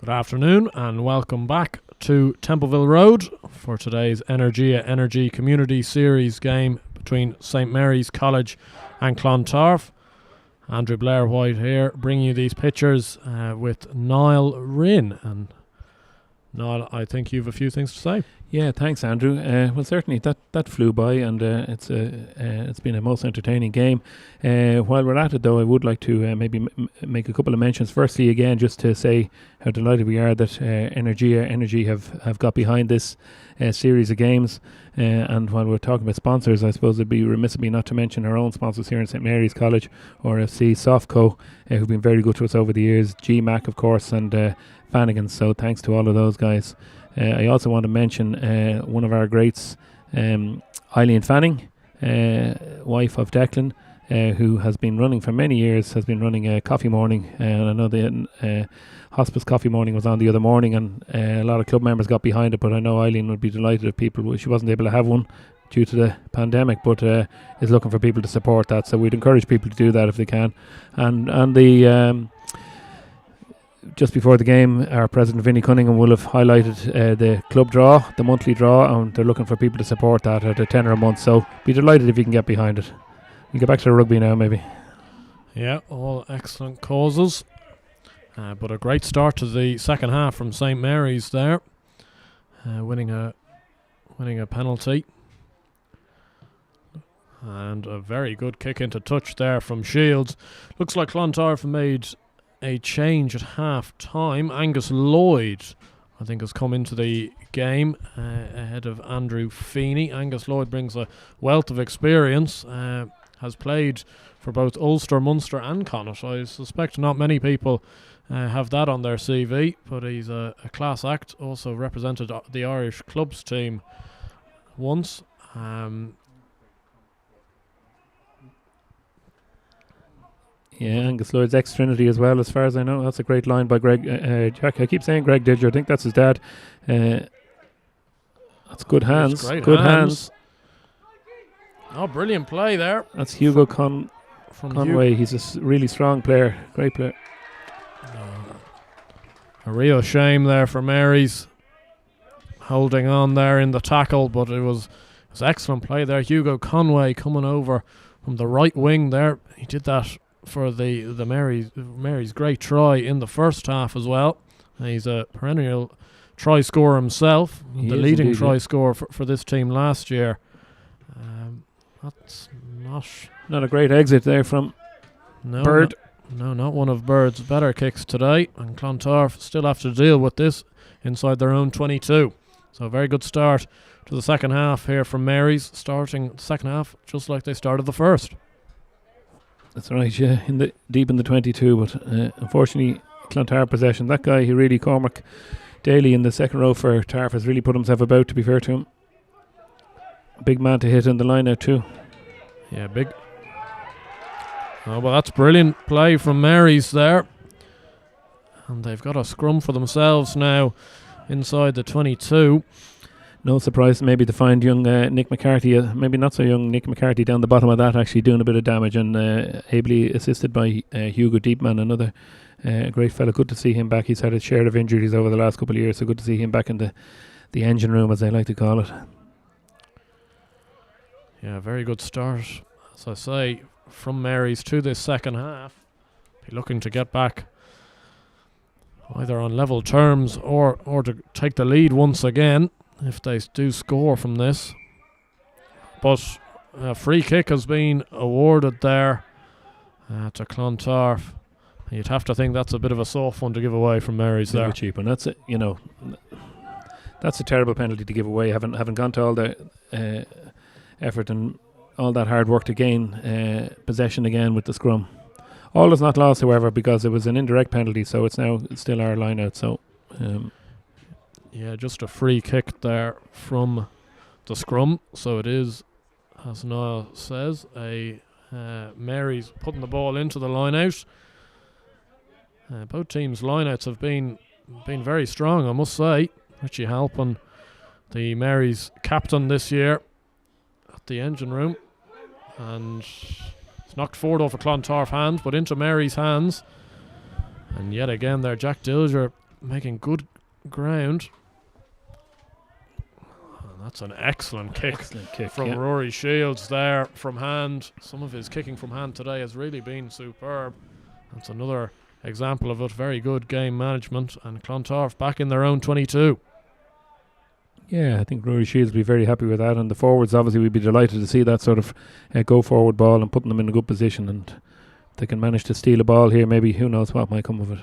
Good afternoon and welcome back to Templeville Road for today's Energia Energy Community Series game between St Mary's College and Clontarf. Andrew Blair White here, bringing you these pictures with Niall Rinn. And Niall, I think you have a few things to say. Yeah, thanks, Andrew. Well, certainly that flew by, and it's been a most entertaining game. While we're at it, though, I would like to maybe make a couple of mentions. Firstly, again, just to say how delighted we are that Energia Energy have got behind this series of games. And while we're talking about sponsors, I suppose it'd be remiss of me not to mention our own sponsors here in St Mary's College, RFC, Softco, who've been very good to us over the years, GMAC, of course, and Flanagan's. So thanks to all of those guys. I also want to mention one of our greats, Eileen Fanning, wife of Declan, who has been running for many years, has been running a coffee morning. And I know the hospice coffee morning was on the other morning, and a lot of club members got behind it, but I know Eileen would be delighted if people, she wasn't able to have one due to the pandemic, but is looking for people to support that. So we'd encourage people to do that if they can. And the just before the game, our president Vinnie Cunningham will have highlighted the club draw, the monthly draw, and they're looking for people to support that at a tenner a month. So be delighted if you can get behind it. We get back to the rugby now, maybe. Yeah, all excellent causes. But a great start to the second half from St Mary's there, winning a penalty. And a very good kick into touch there from Shields. Looks like Clontarf made a change at half time. Angus Lloyd, I think, has come into the game ahead of Andrew Feeney. Angus Lloyd brings a wealth of experience, has played for both Ulster, Munster and Connacht. I suspect not many people have that on their CV, but he's a class act. Also represented the Irish clubs team once. Yeah, Angus Lloyd's ex-Trinity as well, as far as I know. That's a great line by Greg. Jack, I keep saying Greg Didger. I think that's his dad. That's good hands. Good hands. Oh, brilliant play there. That's Hugo Conway. He's a really strong player. Great player. A real shame there for Mary's holding on there in the tackle, but it was excellent play there. Hugo Conway coming over from the right wing there. He did that for the Mary's great try in the first half as well. He's a perennial try scorer himself, the leading try scorer for this team last year. That's not a great exit there from Bird. No, not one of Bird's better kicks today, and Clontarf still have to deal with this inside their own 22. So a very good start to the second half here from Mary's, starting the second half just like they started the first. That's right, yeah, deep in the 22, but unfortunately Clontarf possession. That guy, Cormac Daly in the second row for Tarf, has really put himself about, to be fair to him. Big man to hit in the line out too. Yeah, big. Oh, well, that's brilliant play from Mary's there. And they've got a scrum for themselves now inside the 22. No surprise maybe to find young Nick McCarthy, maybe not so young Nick McCarthy down the bottom of that, actually doing a bit of damage, and ably assisted by Hugo Deepman, another great fella. Good to see him back. He's had a share of injuries over the last couple of years, so good to see him back in the engine room, as they like to call it. Yeah, very good start, as I say, from Mary's to this second half. Be looking to get back either on level terms or to take the lead once again if they do score from this. But a free kick has been awarded there to Clontarf. You'd have to think that's a bit of a soft one to give away from Mary's there. Very cheap, and that's it. You know, that's a terrible penalty to give away. Having gone to all the effort and all that hard work to gain possession again with the scrum. All is not lost, however, because it was an indirect penalty, so it's still our line out. So. Yeah, just a free kick there from the scrum. So it is, as Niall says, Mary's putting the ball into the line out. Both teams' lineouts have been very strong, I must say. Richie Halpin, the Mary's captain this year, at the engine room, and it's knocked forward off a Clontarf hand, but into Mary's hands. And yet again there, Jack Dilger making good ground. And that's an excellent kick from Rory Shields there from hand. Some of his kicking from hand today has really been superb. That's another example of it. Very good game management, and Clontarf back in their own 22. Yeah, I think Rory Shields will be very happy with that, and the forwards obviously we'd be delighted to see that sort of go forward ball and putting them in a good position, and if they can manage to steal a ball here, maybe who knows what might come of it.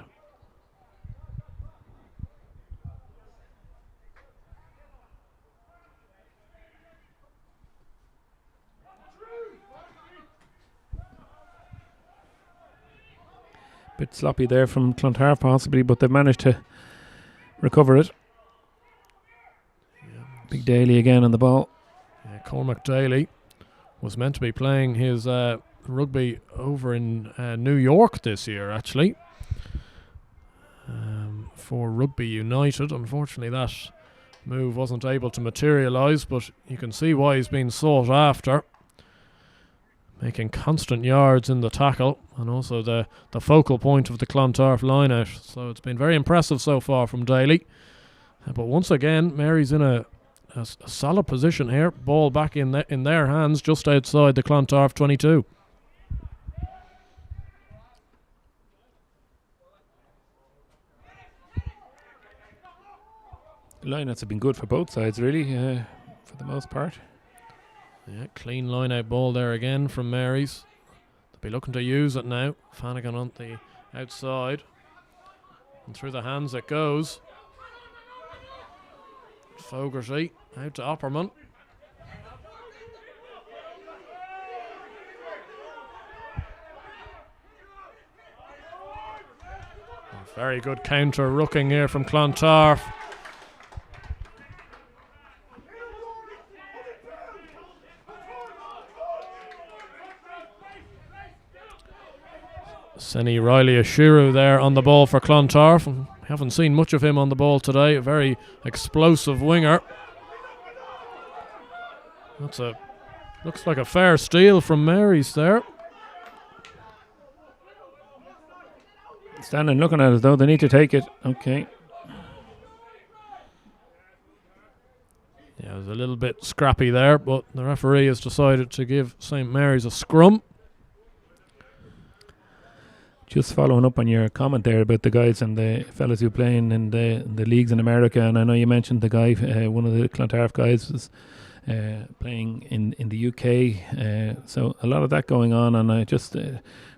Bit sloppy there from Clontarf possibly, but they've managed to recover it. Big Daly again on the ball. Yeah, Cormac Daly was meant to be playing his rugby over in New York this year, actually, for Rugby United. Unfortunately, that move wasn't able to materialise, but you can see why he's been sought after. Making constant yards in the tackle, and also the focal point of the Clontarf line-out. So it's been very impressive so far from Daly. But once again, Mary's in a solid position here. Ball back in their hands, just outside the Clontarf 22. The line-outs have been good for both sides, really, for the most part. Yeah, clean line-out ball there again from Mary's. They'll be looking to use it now. Flanagan on the outside. And through the hands it goes. Fogarty out to Opperman. Very good counter rucking here from Clontarf. Senny Riley Ashiru there on the ball for Clontarf. We haven't seen much of him on the ball today. A very explosive winger. Looks like a fair steal from Mary's there. Standing looking at it though, they need to take it. Okay. Yeah, it was a little bit scrappy there, but the referee has decided to give St. Mary's a scrum. Just following up on your comment there about the guys and the fellas who are playing in the leagues in America, and I know you mentioned the guy, one of the Clontarf guys was playing in the UK, so a lot of that going on, and I just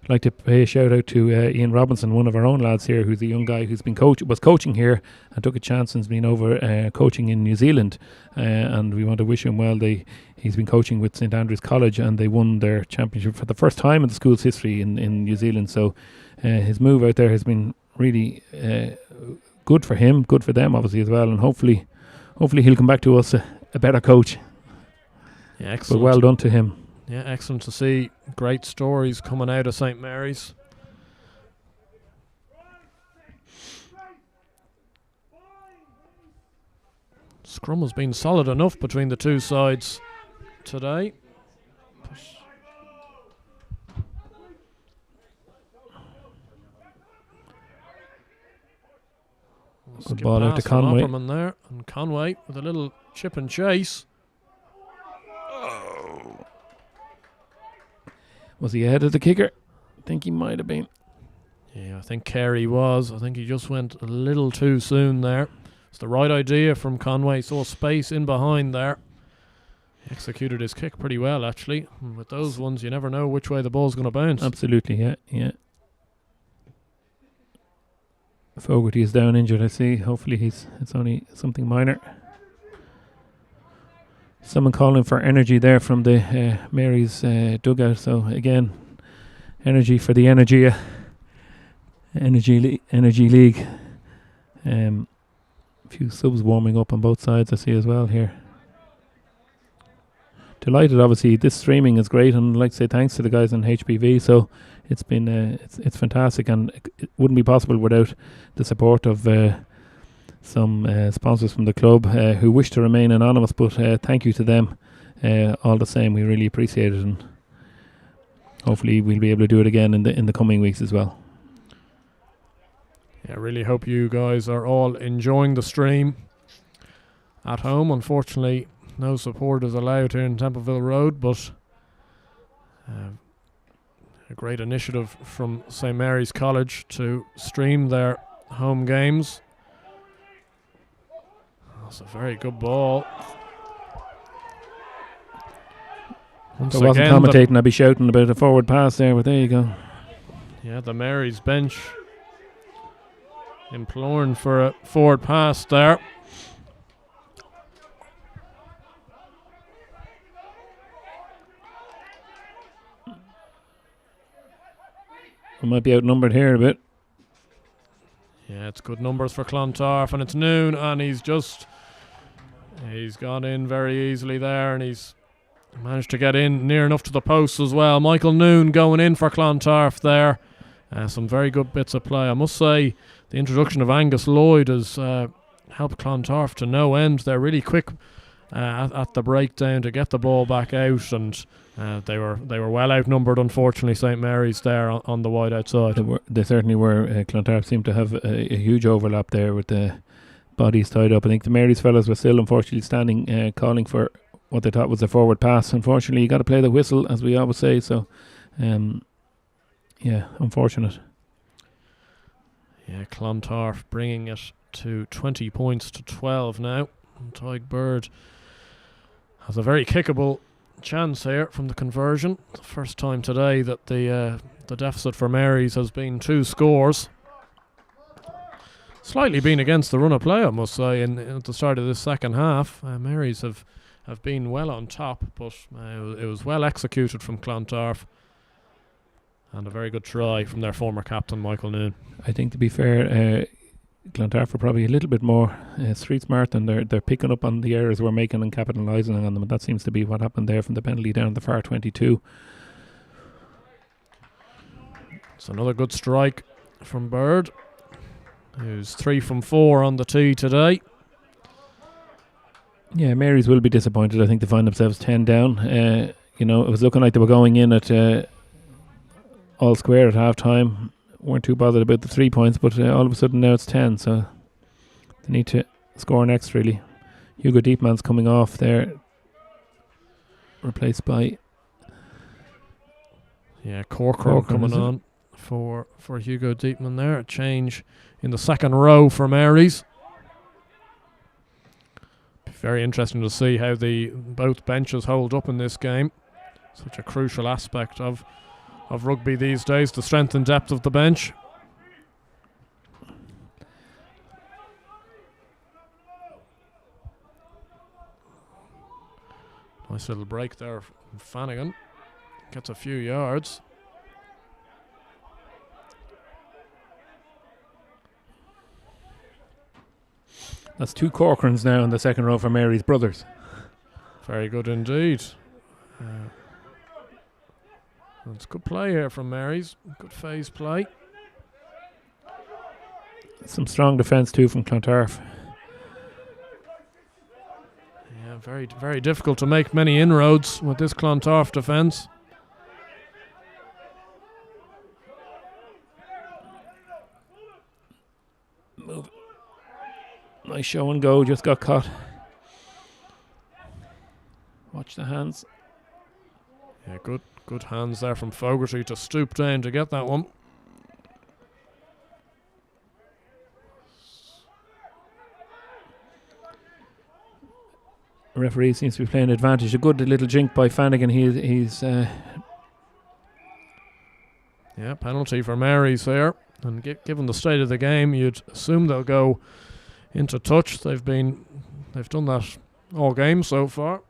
like to pay a shout out to Ian Robinson, one of our own lads here, who's a young guy who's been was coaching here and took a chance and's been over coaching in New Zealand, and we want to wish him well. He's been coaching with St Andrews College, and they won their championship for the first time in the school's history in New Zealand. So his move out there has been really good for him, good for them obviously as well, and hopefully he'll come back to us a better coach. Yeah, excellent. But well done to him. Yeah, excellent to see. Great stories coming out of St. Mary's. Scrum has been solid enough between the two sides today. Good ball out to Conway. Opperman there, and Conway with a little chip and chase. Was he ahead of the kicker? I think he might have been. Yeah, I think Carey was. I think he just went a little too soon there. It's the right idea from Conway. Saw space in behind there. He executed his kick pretty well, actually. And with those ones, you never know which way the ball's going to bounce. Absolutely, yeah. Fogarty is down injured, I see. Hopefully it's only something minor. Someone calling for energy there from the Mary's dugout. So again, energy for the energy league. A few subs warming up on both sides, I see as well here. Delighted, obviously. This streaming is great, and I'd like to say thanks to the guys on HPV. So it's been it's fantastic, and it wouldn't be possible without the support of some sponsors from the club who wish to remain anonymous, but thank you to them all the same. We really appreciate it, and hopefully we'll be able to do it again in the coming weeks as well. Yeah, I really hope you guys are all enjoying the stream at home. Unfortunately, no support is allowed here in Templeville Road, but a great initiative from St Mary's College to stream their home games. That's a very good ball. If I wasn't commentating, I'd be shouting about a forward pass there, but there you go. Yeah, the Mary's bench imploring for a forward pass there. We might be outnumbered here a bit. Yeah, it's good numbers for Clontarf, and it's Noon, and he's gone in very easily there, and he's managed to get in near enough to the post as well. Michael Noon going in for Clontarf there. Some very good bits of play. I must say the introduction of Angus Lloyd has helped Clontarf to no end. They're really quick at the breakdown to get the ball back out, and they were well outnumbered, unfortunately, St Mary's there on the wide outside. They certainly were. Clontarf seemed to have a huge overlap there with the bodies tied up. I think the Mary's fellas were still unfortunately standing calling for what they thought was a forward pass. Unfortunately, you got to play the whistle, as we always say, so yeah, unfortunate. Yeah, Clontarf bringing it to 20 points to 12 now. And Tyg Bird has a very kickable chance here from the conversion. The first time today that the deficit for Mary's has been 2 scores. Slightly been against the run of play, I must say, at the start of this second half. Mary's have been well on top, but it was well executed from Clontarf. And a very good try from their former captain, Michael Noon. I think, to be fair, Clontarf are probably a little bit more street smart, and they're picking up on the errors we're making and capitalising on them. And that seems to be what happened there from the penalty down the far 22. It's another good strike from Bird, who's 3 from 4 on the tee today. Yeah, Mary's will be disappointed, I think, to find themselves 10 down. It was looking like they were going in at all square at half time. Weren't too bothered about the 3 points, but all of a sudden now it's 10, so they need to score next, really. Hugo Deepman's coming off there, replaced by Corcoran coming on for Hugo Deepman there. A change in the second row for Mary's. Very interesting to see how both benches hold up in this game. Such a crucial aspect of rugby these days, the strength and depth of the bench. Nice little break there from Flanagan. Gets a few yards. That's 2 Corcorans now in the second row for Mary's brothers. Very good indeed. It's good play here from Mary's. Good phase play. Some strong defence too from Clontarf. Yeah, very, very difficult to make many inroads with this Clontarf defence. Move. Nice show and go, just got caught. Watch the hands. Yeah, good hands there from Fogarty to stoop down to get that one. The referee seems to be playing advantage. A good little jink by Flanagan. He's penalty for Mary's here. And given the state of the game, you'd assume they'll go into touch. They've done that all game so far.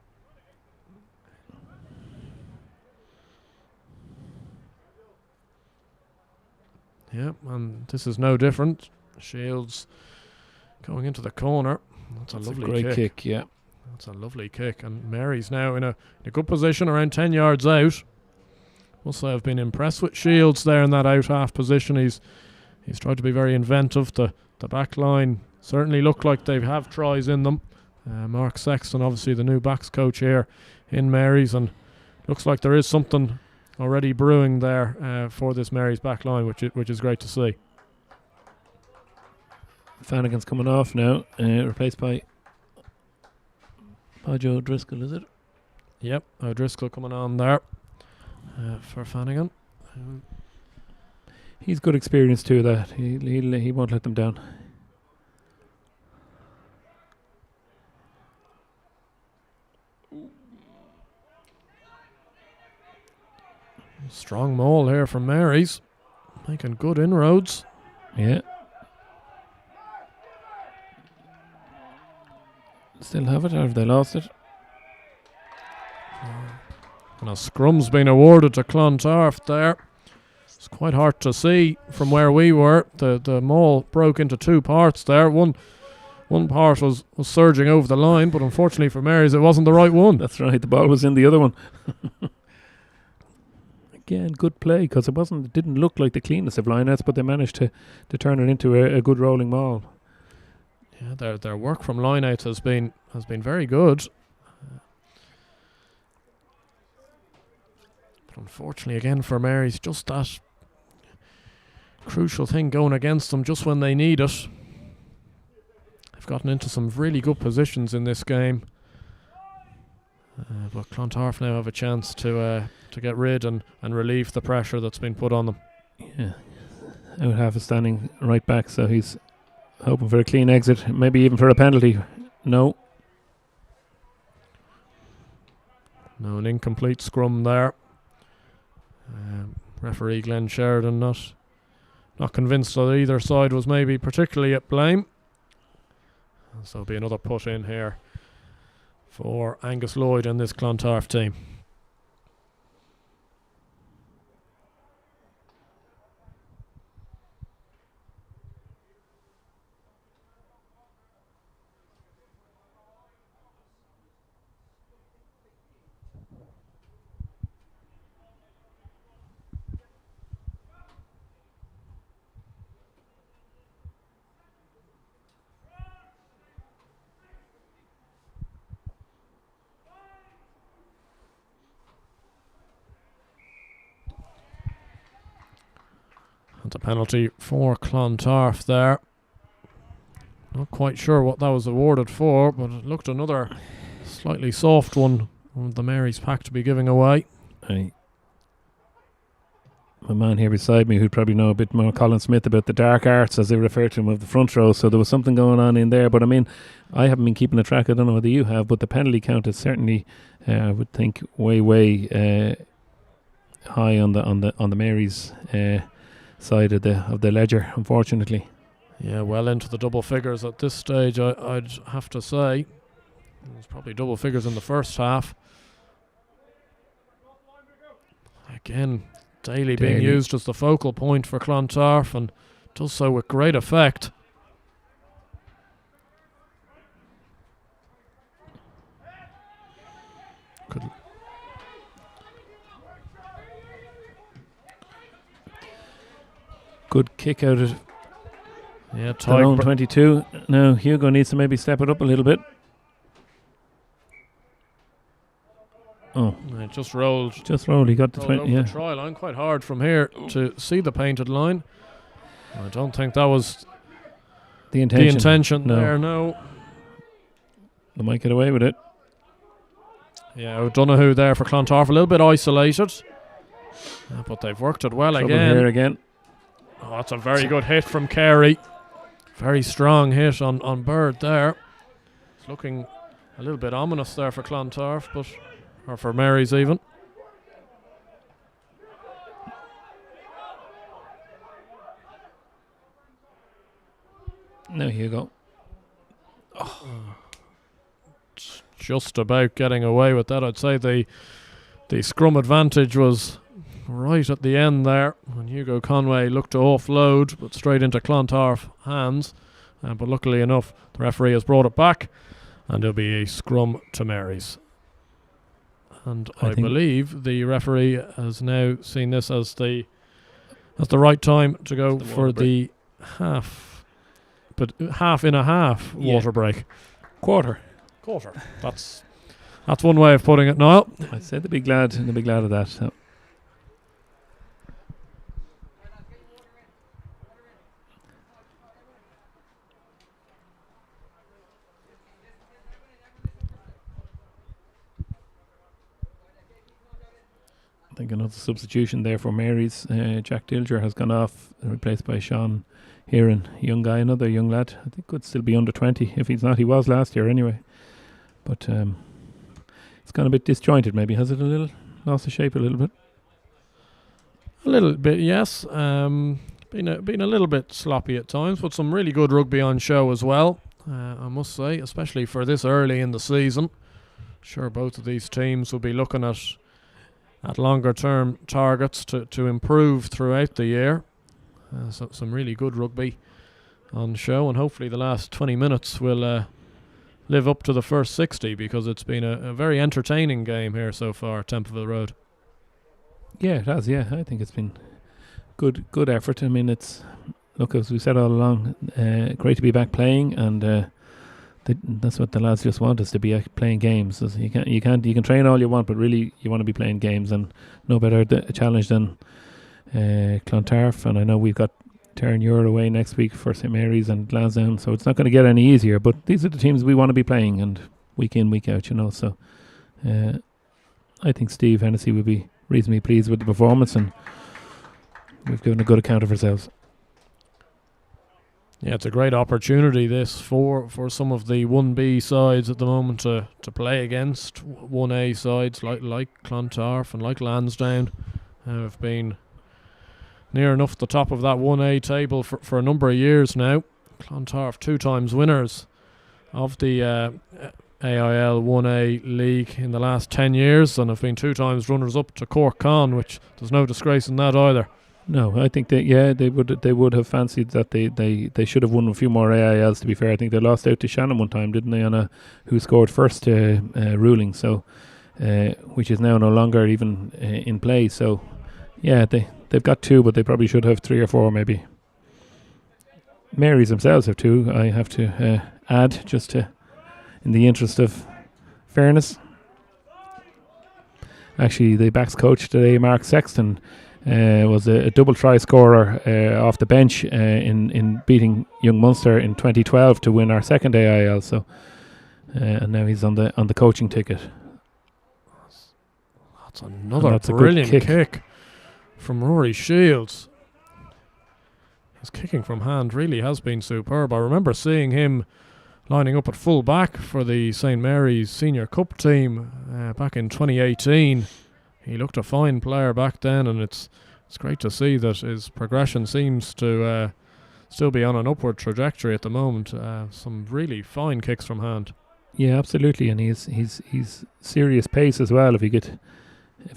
Yeah, and this is no different. Shields going into the corner. That's a lovely kick. Yeah. That's a lovely kick. And Mary's now in a good position, around 10 yards out. Must say I've been impressed with Shields there in that out half position. He's tried to be very inventive. The back line certainly look like they have tries in them. Mark Sexton, obviously the new backs coach here in Mary's, and looks like there is something already brewing there for this Mary's back line, which is great to see. Flanagan's coming off now, replaced by Joe Driscoll, is it? Yep, O'Driscoll coming on there for Flanagan. He's good experience too. That he won't let them down. Strong maul here from Mary's, making good inroads. Yeah. Still have it, or have they lost it? And a scrum's been awarded to Clontarf there. It's quite hard to see from where we were. The maul broke into two parts there. One part was surging over the line, but unfortunately for Mary's, it wasn't the right one. That's right. The ball was in the other one. Again, good play, because it didn't look like the cleanest of lineouts, but they managed to turn it into a good rolling maul. Yeah, their work from lineouts has been very good. But unfortunately, again for Mary's, just that crucial thing going against them just when they need it. They've gotten into some really good positions in this game. But Clontarf now have a chance to get rid and relieve the pressure that's been put on them. Yeah, out half is standing right back, so he's hoping for a clean exit, maybe even for a penalty. No, an incomplete scrum there. Referee Glenn Sheridan not convinced that either side was maybe particularly at blame. So there'll be another put in here for Angus Lloyd and this Clontarf team. And a penalty for Clontarf there. Not quite sure what that was awarded for, but it looked another slightly soft one of the Mary's pack to be giving away. My man here beside me, who'd probably know a bit more, Colin Smith, about the dark arts, as they refer to him, of the front row. So there was something going on in there. But I mean, I haven't been keeping a track. I don't know whether you have, but the penalty count is certainly, I would think, way high on the Mary's side of the ledger, unfortunately. Yeah, well into the double figures at this stage, I'd have to say. It was probably double figures in the first half. Again, Daly being used as the focal point for Clontarf, and does so with great effect. Good kick out of tight. 22. Now Hugo needs to maybe step it up a little bit. Oh, It just rolled. He got the 20. The try line quite hard from here to see the painted line. I don't think that was the intention. There. No, they might get away with it. Yeah, O'Donoghue there for Clontarf, a little bit isolated, but they've worked it well Trouble here again. Oh, that's a very good hit from Carey. Very strong hit on Bird there. It's looking a little bit ominous there for Clontarf, or for Mary's even. Now Hugo. Just about getting away with that. I'd say the scrum advantage was right at the end there when Hugo Conway looked to offload, but straight into Clontarf hands. But luckily enough, the referee has brought it back, and there'll be a scrum to Mary's. And I believe the referee has now seen this as the right time to go for the half, but half in a half water break. Quarter. That's one way of putting it, Niall. I'd say they'd be glad of that. So. I think another substitution there for Mary's. Jack Dilger has gone off, replaced by Sean Heron, young guy, another young lad. I think could still be under 20. If he's not, he was last year anyway. But it's gone a bit disjointed maybe. Has it a little lost the shape a little bit? A little bit, yes. Been a little bit sloppy at times, but some really good rugby on show as well, I must say, especially for this early in the season. Sure, both of these teams will be looking at longer term targets to improve throughout the year. So some really good rugby on show, and hopefully the last 20 minutes will live up to the first 60, because it's been a very entertaining game here so far at Templeville Road. Yeah, it has. Yeah, I think it's been good effort. I mean, it's, look, as we said all along, great to be back playing, and that's what the lads just want, is to be playing games. So you can train all you want, but really you want to be playing games, and no better challenge than Clontarf. And I know we've got Terranure away next week for St Mary's and Lansdowne, so it's not going to get any easier. But these are the teams we want to be playing, and week in, week out, So I think Steve Hennessy will be reasonably pleased with the performance, and we've given a good account of ourselves. Yeah, it's a great opportunity this for some of the 1B sides at the moment to play against 1A sides like Clontarf and like Lansdowne, who have been near enough the top of that 1A table for a number of years now. Clontarf 2 times winners of the AIL 1A league in the last 10 years, and have been 2 times runners up to Cork Con, which there's no disgrace in that either. No, I think that they would have fancied that they should have won a few more AILs. To be fair, I think they lost out to Shannon one time, didn't they, on who scored first ruling, so which is now no longer even in play. So yeah, they've got 2, but they probably should have 3 or 4 maybe. Marys themselves have 2. I have to add, just to, in the interest of fairness. Actually, the backs coach today, Mark Sexton, was a double try scorer off the bench in beating Young Munster in 2012 to win our second AIL. So, and now he's on the coaching ticket. That's another brilliant kick from Rory Shields. His kicking from hand really has been superb. I remember seeing him lining up at full back for the St Mary's Senior Cup team back in 2018. He looked a fine player back then, and it's great to see that his progression seems to still be on an upward trajectory at the moment. Some really fine kicks from hand. Yeah, absolutely, and he's serious pace as well. If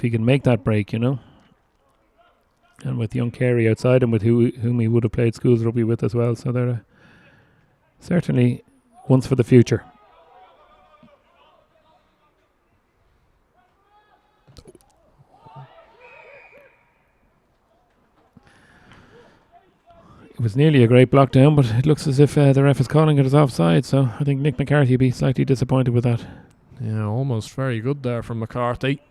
he can make that break, And with young Carey outside him, with whom he would have played schools rugby with as well, so they're certainly ones for the future. It was nearly a great block down, but it looks as if the ref is calling it as offside, so I think Nick McCarthy will be slightly disappointed with that. Yeah, almost very good there from McCarthy.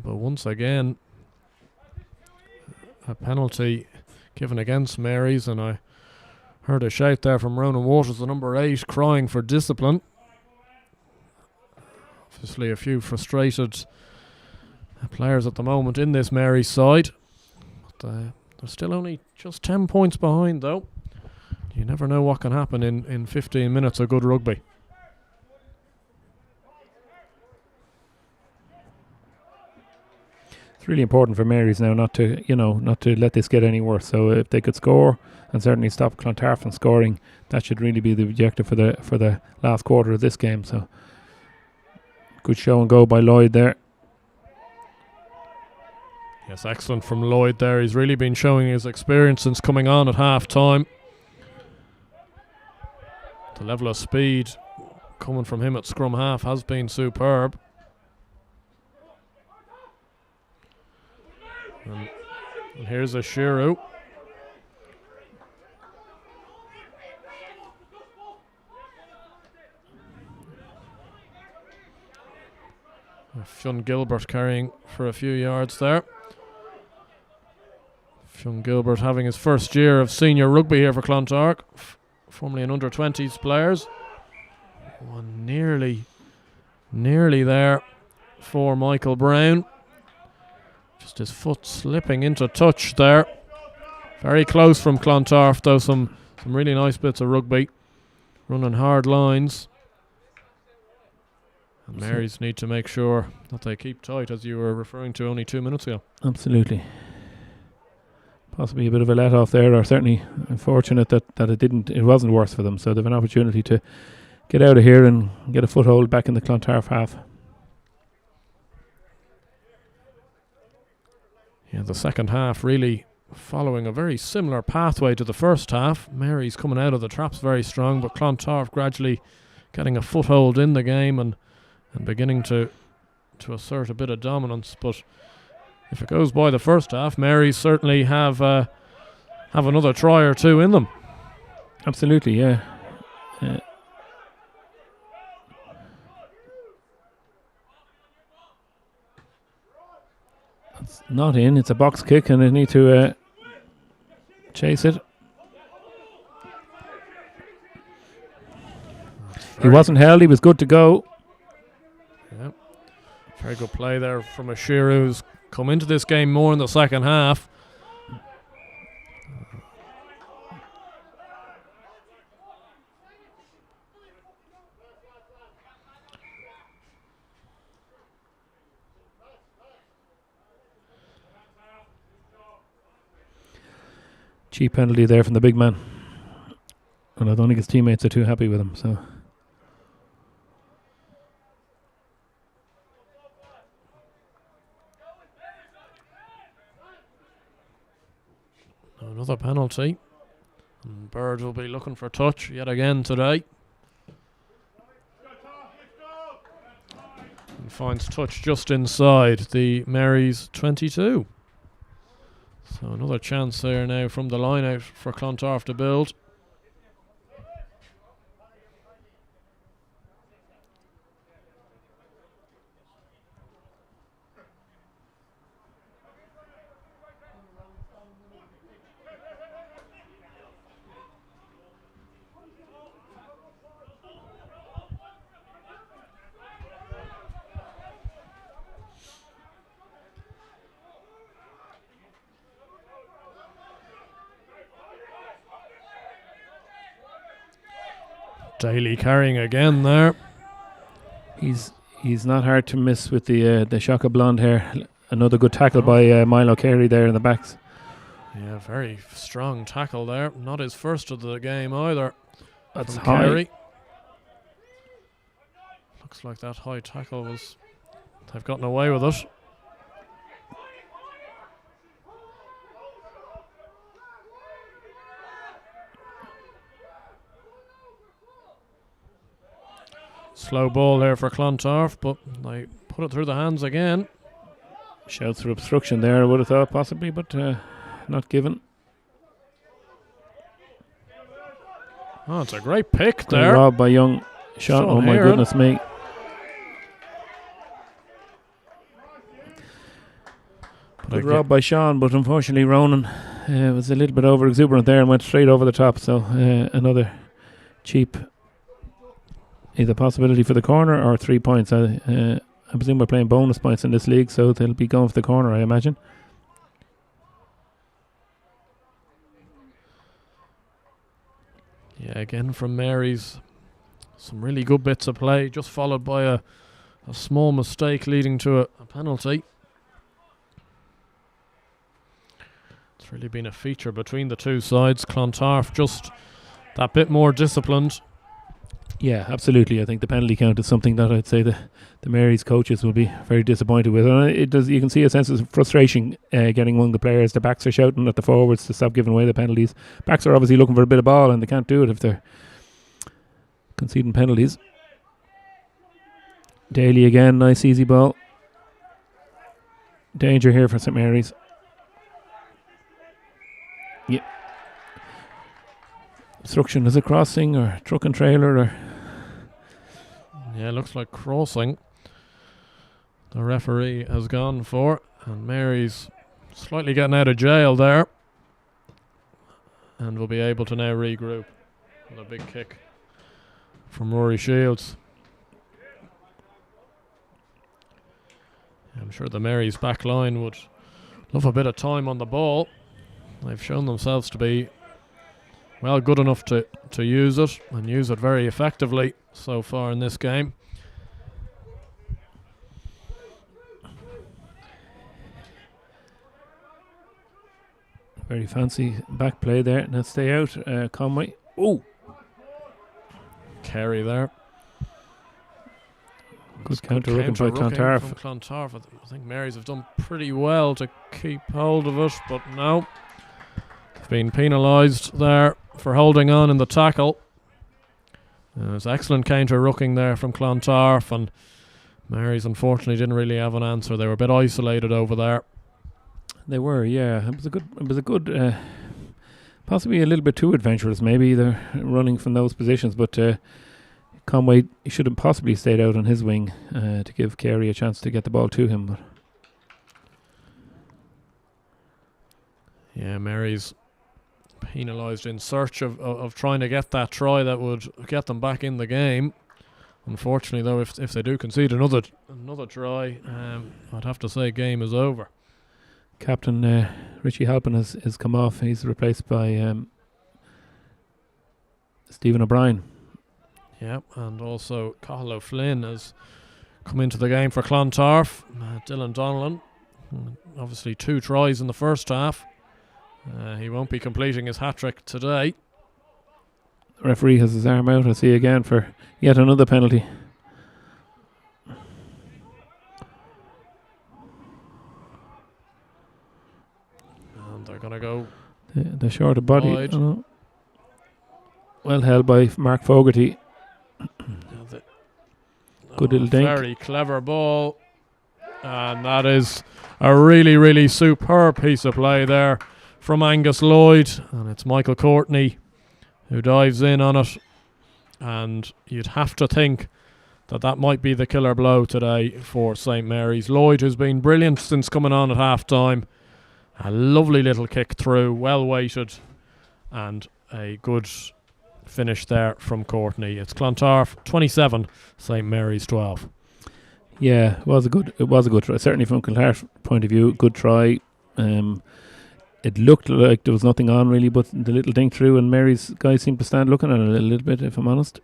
But once again, a penalty given against Mary's, and I heard a shout there from Ronan Waters, the number 8, crying for discipline. Obviously a few frustrated players at the moment in this Mary's side. They're still only just 10 points behind, though. You never know what can happen in 15 minutes of good rugby. It's really important for Mary's now not to let this get any worse. So if they could score and certainly stop Clontarf from scoring, that should really be the objective for the last quarter of this game. So good show and go by Lloyd there. Yes, excellent from Lloyd there. He's really been showing his experience since coming on at half time. The level of speed coming from him at scrum half has been superb. And here's a Shiru. Fionn Gilbert carrying for a few yards there. Fionn Gilbert having his first year of senior rugby here for Clontarf, formerly an under-20s players. Nearly there for Michael Brown. Just his foot slipping into touch there. Very close from Clontarf, though. Some really nice bits of rugby. Running hard lines. And Marys need to make sure that they keep tight, as you were referring to only 2 minutes ago. Absolutely. Possibly a bit of a let-off there, or certainly unfortunate that it wasn't worse for them. So they have an opportunity to get out of here and get a foothold back in the Clontarf half. Yeah, the second half really following a very similar pathway to the first half. Mary's coming out of the traps very strong, but Clontarf gradually getting a foothold in the game and beginning to assert a bit of dominance. But if it goes by the first half, Mary's certainly have another try or two in them. Absolutely, yeah. It's not in. It's a box kick, and they need to chase it. He wasn't held. He was good to go. Yep. Very good play there from Ashiru, who's come into this game more in the second half. Cheap penalty there from the big man. And I don't think his teammates are too happy with him. So another penalty. And Bird will be looking for touch yet again today. And finds touch just inside the Mary's 22. So another chance there now from the line out for Clontarf to build. Daly carrying again there. he's not hard to miss with the shock of blonde hair. Another good tackle by Milo Carey there in the backs. Yeah, very strong tackle there. Not his first of the game either. That's from high. Carey. Looks like that high tackle was... They've gotten away with it. Slow ball there for Clontarf, but they put it through the hands again. Shouts for obstruction there, I would have thought possibly, but not given. Oh, it's a great pick Good there. rob by Young. Shot, Sean oh my Heron. goodness me. Good rob by Sean, but unfortunately Ronan was a little bit over exuberant there and went straight over the top. So another cheap either possibility for the corner or 3 points. I presume we're playing bonus points in this league, so they'll be going for the corner, I imagine. Yeah, again from Mary's. Some really good bits of play, just followed by a small mistake leading to a penalty. It's really been a feature between the two sides. Clontarf just that bit more disciplined. Yeah, absolutely. I think the penalty count is something that I'd say the Mary's coaches will be very disappointed with. And it does. You can see a sense of frustration getting among the players. The backs are shouting at the forwards to stop giving away the penalties. Backs are obviously looking for a bit of ball, and they can't do it if they're conceding penalties. Daly again, nice easy ball. Danger here for St Mary's. Yeah. Obstruction, is it crossing or truck and trailer or? Yeah, looks like crossing. The referee has gone for, and Mary's slightly getting out of jail there, and will be able to now regroup with a big kick from Rory Shields. sure the Mary's back line would love a bit of time on the ball. They've shown themselves to be, well, good enough to use it, and use it very effectively so far in this game. Very fancy back play there. Now stay out, Conway. Oh! Kerry there. Good counter-rooking by Clontarf. From Clontarf. I think Mary's have done pretty well to keep hold of it, but no. They've been penalised there for holding on in the tackle. There's excellent counter-rooking there from Clontarf, and Mary's unfortunately didn't really have an answer. They were a bit isolated over there. They were, yeah. It was a good, possibly a little bit too adventurous. Maybe they're running from those positions, but Conway should have possibly stayed out on his wing to give Carey a chance to get the ball to him. But yeah, Mary's penalised in search of trying to get that try that would get them back in the game. Unfortunately, though, if they do concede another try, I'd have to say game is over. Captain Richie Halpin has come off. He's replaced by Stephen O'Brien. Yep, and also Cathal O'Flynn has come into the game for Clontarf. Dylan Donnellan, obviously 2 tries in the first half. He won't be completing his hat-trick today. The referee has his arm out, I see, again for yet another penalty. And they're going to go the shorter body. wide. Well held by Mark Fogarty. Good little dink. Very clever ball. And that is a really, really superb piece of play there from Angus Lloyd. And it's Michael Courtney who dives in on it. And you'd have to think that might be the killer blow today for St Mary's. Lloyd, who's been brilliant since coming on at half-time. A lovely little kick through, well weighted, and a good finish there from Courtney. It's Clontarf 27, St Mary's 12. Yeah, it was a good try. Certainly from Clontarf's point of view, good try. It looked like there was nothing on really, but the little dink through, and Mary's guys seemed to stand looking at it a little bit, if I'm honest.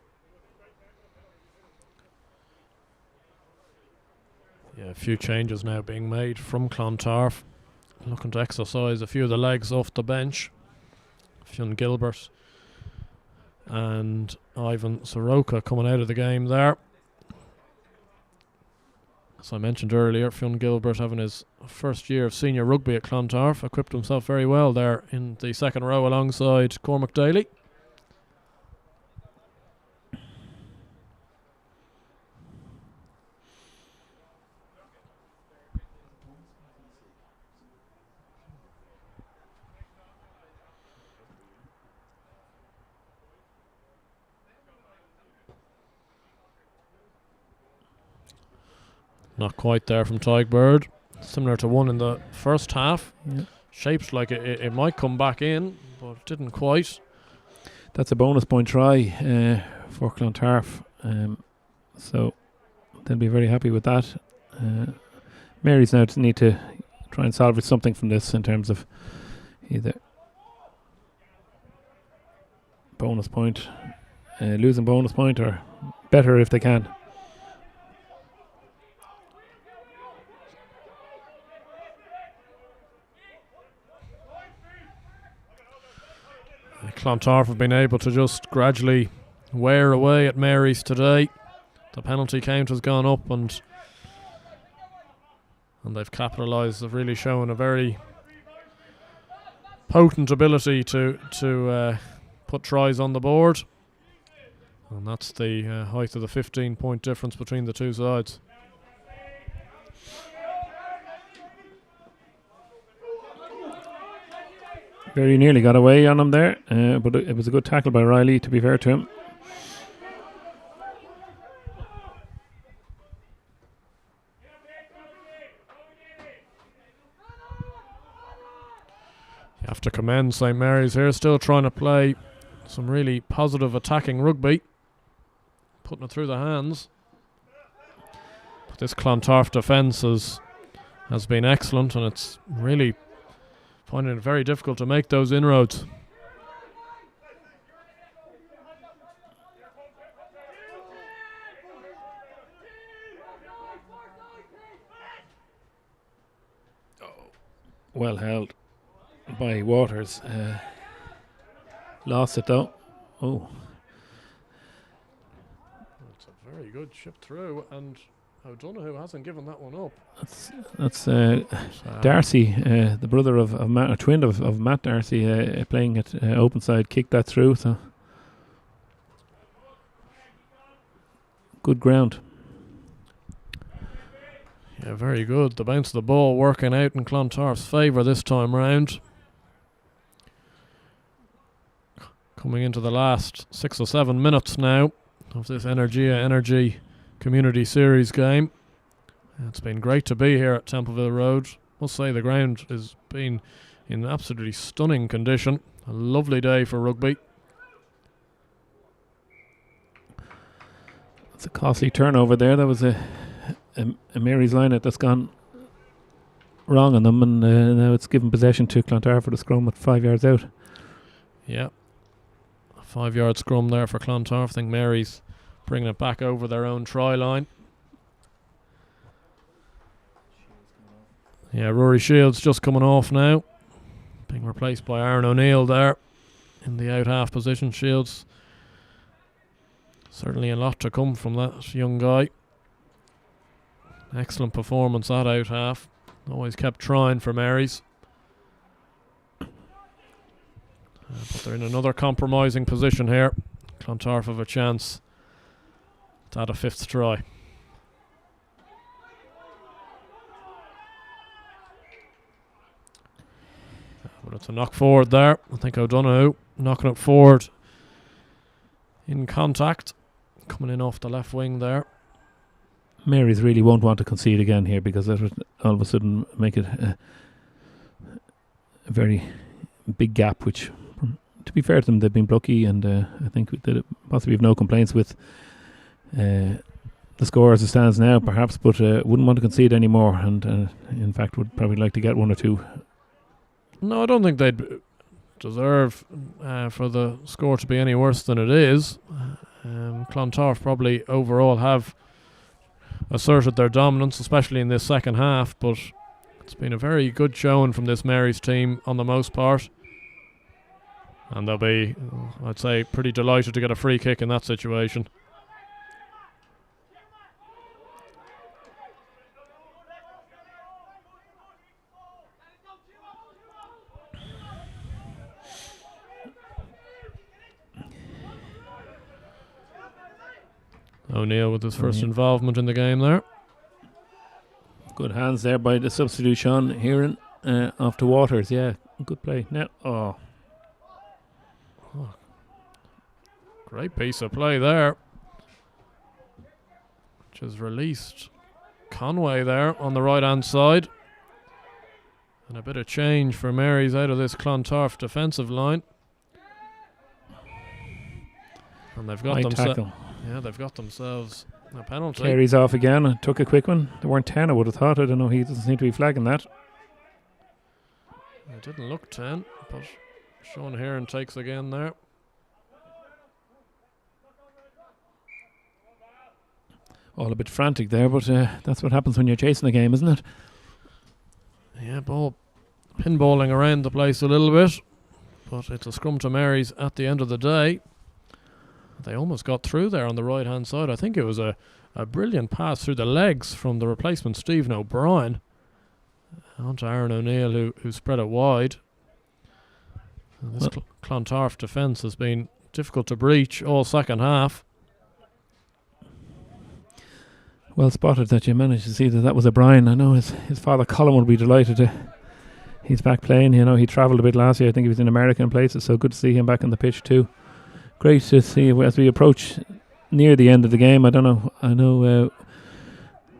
Yeah, a few changes now being made from Clontarf. Looking to exercise a few of the legs off the bench. Fionn Gilbert and Ivan Soroka coming out of the game there. As I mentioned earlier, Fionn Gilbert, having his first year of senior rugby at Clontarf, equipped himself very well there in the second row alongside Cormac Daly. Not quite there from Teigbird. Similar to one in the first half. Yeah. Shaped like it might come back in, but didn't quite. That's a bonus point try for Clontarf. So they'll be very happy with that. Mary's now need to try and salvage something from this in terms of either bonus point, losing bonus point, or better if they can. Clontarf have been able to just gradually wear away at Mary's today. The penalty count has gone up, and they've capitalised. They've really shown a very potent ability to put tries on the board, and that's the height of the 15-point difference between the two sides. Very nearly got away on him there, but it was a good tackle by Riley, to be fair to him. You have to commend St Mary's here, still trying to play some really positive attacking rugby, putting it through the hands. But this Clontarf defence has has been excellent, and it's really finding it very difficult to make those inroads. Well held by Waters. Lost it though. Oh. It's a very good chip through, and O'Donoghue hasn't given that one up. That's Darcy, the brother of Matt, or twin of Matt Darcy, playing at open side, kicked that through. So good ground. Yeah, very good. The bounce of the ball working out in Clontarf's favour this time round. Coming into the last 6 or 7 minutes now of this Energy Community Series game. It's been great to be here at Templeville Road. Must say the ground has been in absolutely stunning condition. A lovely day for rugby. It's a costly turnover there. That was a Mary's lineout that's gone wrong on them, and now it's given possession to Clontarf for the scrum at 5 yards out. Yeah, a 5 yard scrum there for Clontarf. I think Mary's bringing it back over their own try line. Yeah, Rory Shields just coming off now, being replaced by Aaron O'Neill there in the out half position. Shields, certainly a lot to come from that young guy. Excellent performance at out half. Always kept trying for Mary's. But they're in another compromising position here. Clontarf have a chance to add a 5th try. But it's a knock forward there. I think O'Donoghue knocking it forward in contact. Coming in off the left wing there. Mary's really won't want to concede again here, because that would all of a sudden make it a very big gap, which, to be fair to them, they've been plucky, and I think they possibly have no complaints with the score as it stands now, perhaps, but wouldn't want to concede anymore, and in fact would probably like to get 1 or 2. No, I don't think they'd deserve for the score to be any worse than it is. Clontarf probably overall have asserted their dominance, especially in this second half, but it's been a very good showing from this Mary's team on the most part, and they'll be, I'd say, pretty delighted to get a free kick in that situation. O'Neill with his first involvement in the game there. Good hands there by the substitute Sean Heron off to Waters. Yeah, good play. Now, great piece of play there, which has released Conway there on the right hand side, and a bit of change for Mary's out of this Clontarf defensive line, and they've got they've got themselves a penalty. Carries off again and took a quick one. There weren't 10, I would have thought. I don't know, he doesn't seem to be flagging that. It didn't look 10, but Sean Heron takes again there. All a bit frantic there, but that's what happens when you're chasing a game, isn't it? Yeah, ball pinballing around the place a little bit, but it's a scrum to Mary's at the end of the day. They almost got through there on the right hand side. I think it was a brilliant pass through the legs from the replacement Stephen O'Brien onto Aaron O'Neill, who spread it wide. And this Clontarf defence has been difficult to breach all second half. Well spotted that you managed to see that was O'Brien. I know his father Colin would be delighted he's back playing. You know, he travelled a bit last year. I think he was in America and places, so good to see him back on the pitch too. Great to see as we approach near the end of the game. I know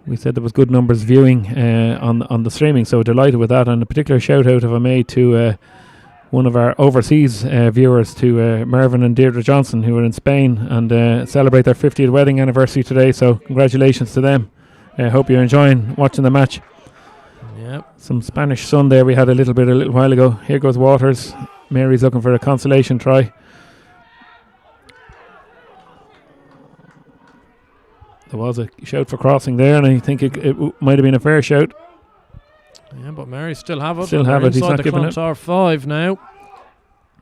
we said there was good numbers viewing on the streaming, so delighted with that. And a particular shout out, if I may, to one of our overseas viewers, to Mervyn and Deirdre Johnson, who are in Spain and celebrate their 50th wedding anniversary today. So congratulations to them. Hope you're enjoying watching the match. Yeah, Yep. Some Spanish sun there we had a little while ago. Here goes Waters. Mary's looking for a consolation try. There was a shout for crossing there, and I think it might have been a fair shout. Yeah, but Mary still have it. Still have it. He's Inside not the giving it. Clontarf 5 now.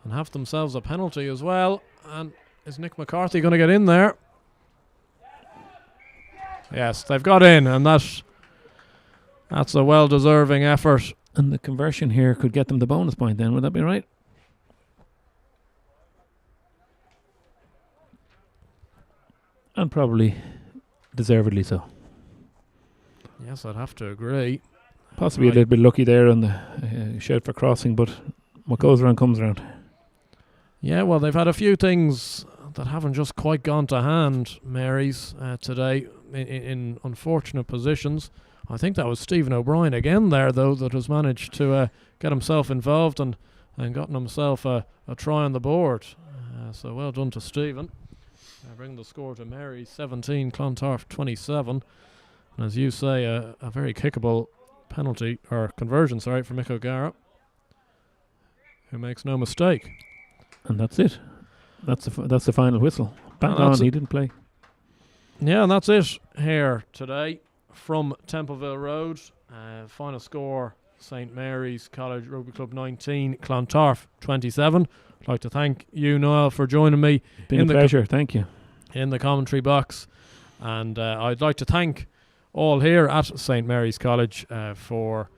And have themselves a penalty as well. And is Nick McCarthy going to get in there? Yes, they've got in, and that's a well-deserving effort. And the conversion here could get them the bonus point then. Would that be right? And probably deservedly so. Yes, I'd have to agree. Possibly a little bit lucky there on the shout for crossing, but what goes around comes around. Yeah, well, they've had a few things that haven't just quite gone to hand, Mary's, today, in unfortunate positions. I think that was Stephen O'Brien again there, though, that has managed to get himself involved and gotten himself a try on the board. So well done to Stephen. Bring the score to Mary 17, Clontarf 27. And as you say, a very kickable penalty, or conversion, sorry, for Mick O'Gara, who makes no mistake. And that's it. That's the final whistle. Bang And on, that's he didn't play. Yeah, and that's it here today from Templeville Road. Final score, St Mary's College Rugby Club 19, Clontarf 27. I'd like to thank you, Noel, for joining me. Been a pleasure, thank you. In the commentary box. And I'd like to thank all here at St Mary's College for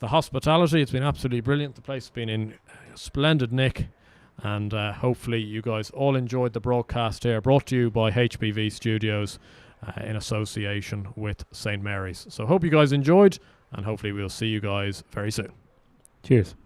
the hospitality. It's been absolutely brilliant. The place has been in splendid nick. And hopefully you guys all enjoyed the broadcast here, brought to you by HBV Studios in association with St Mary's. So hope you guys enjoyed, and hopefully we'll see you guys very soon. Cheers.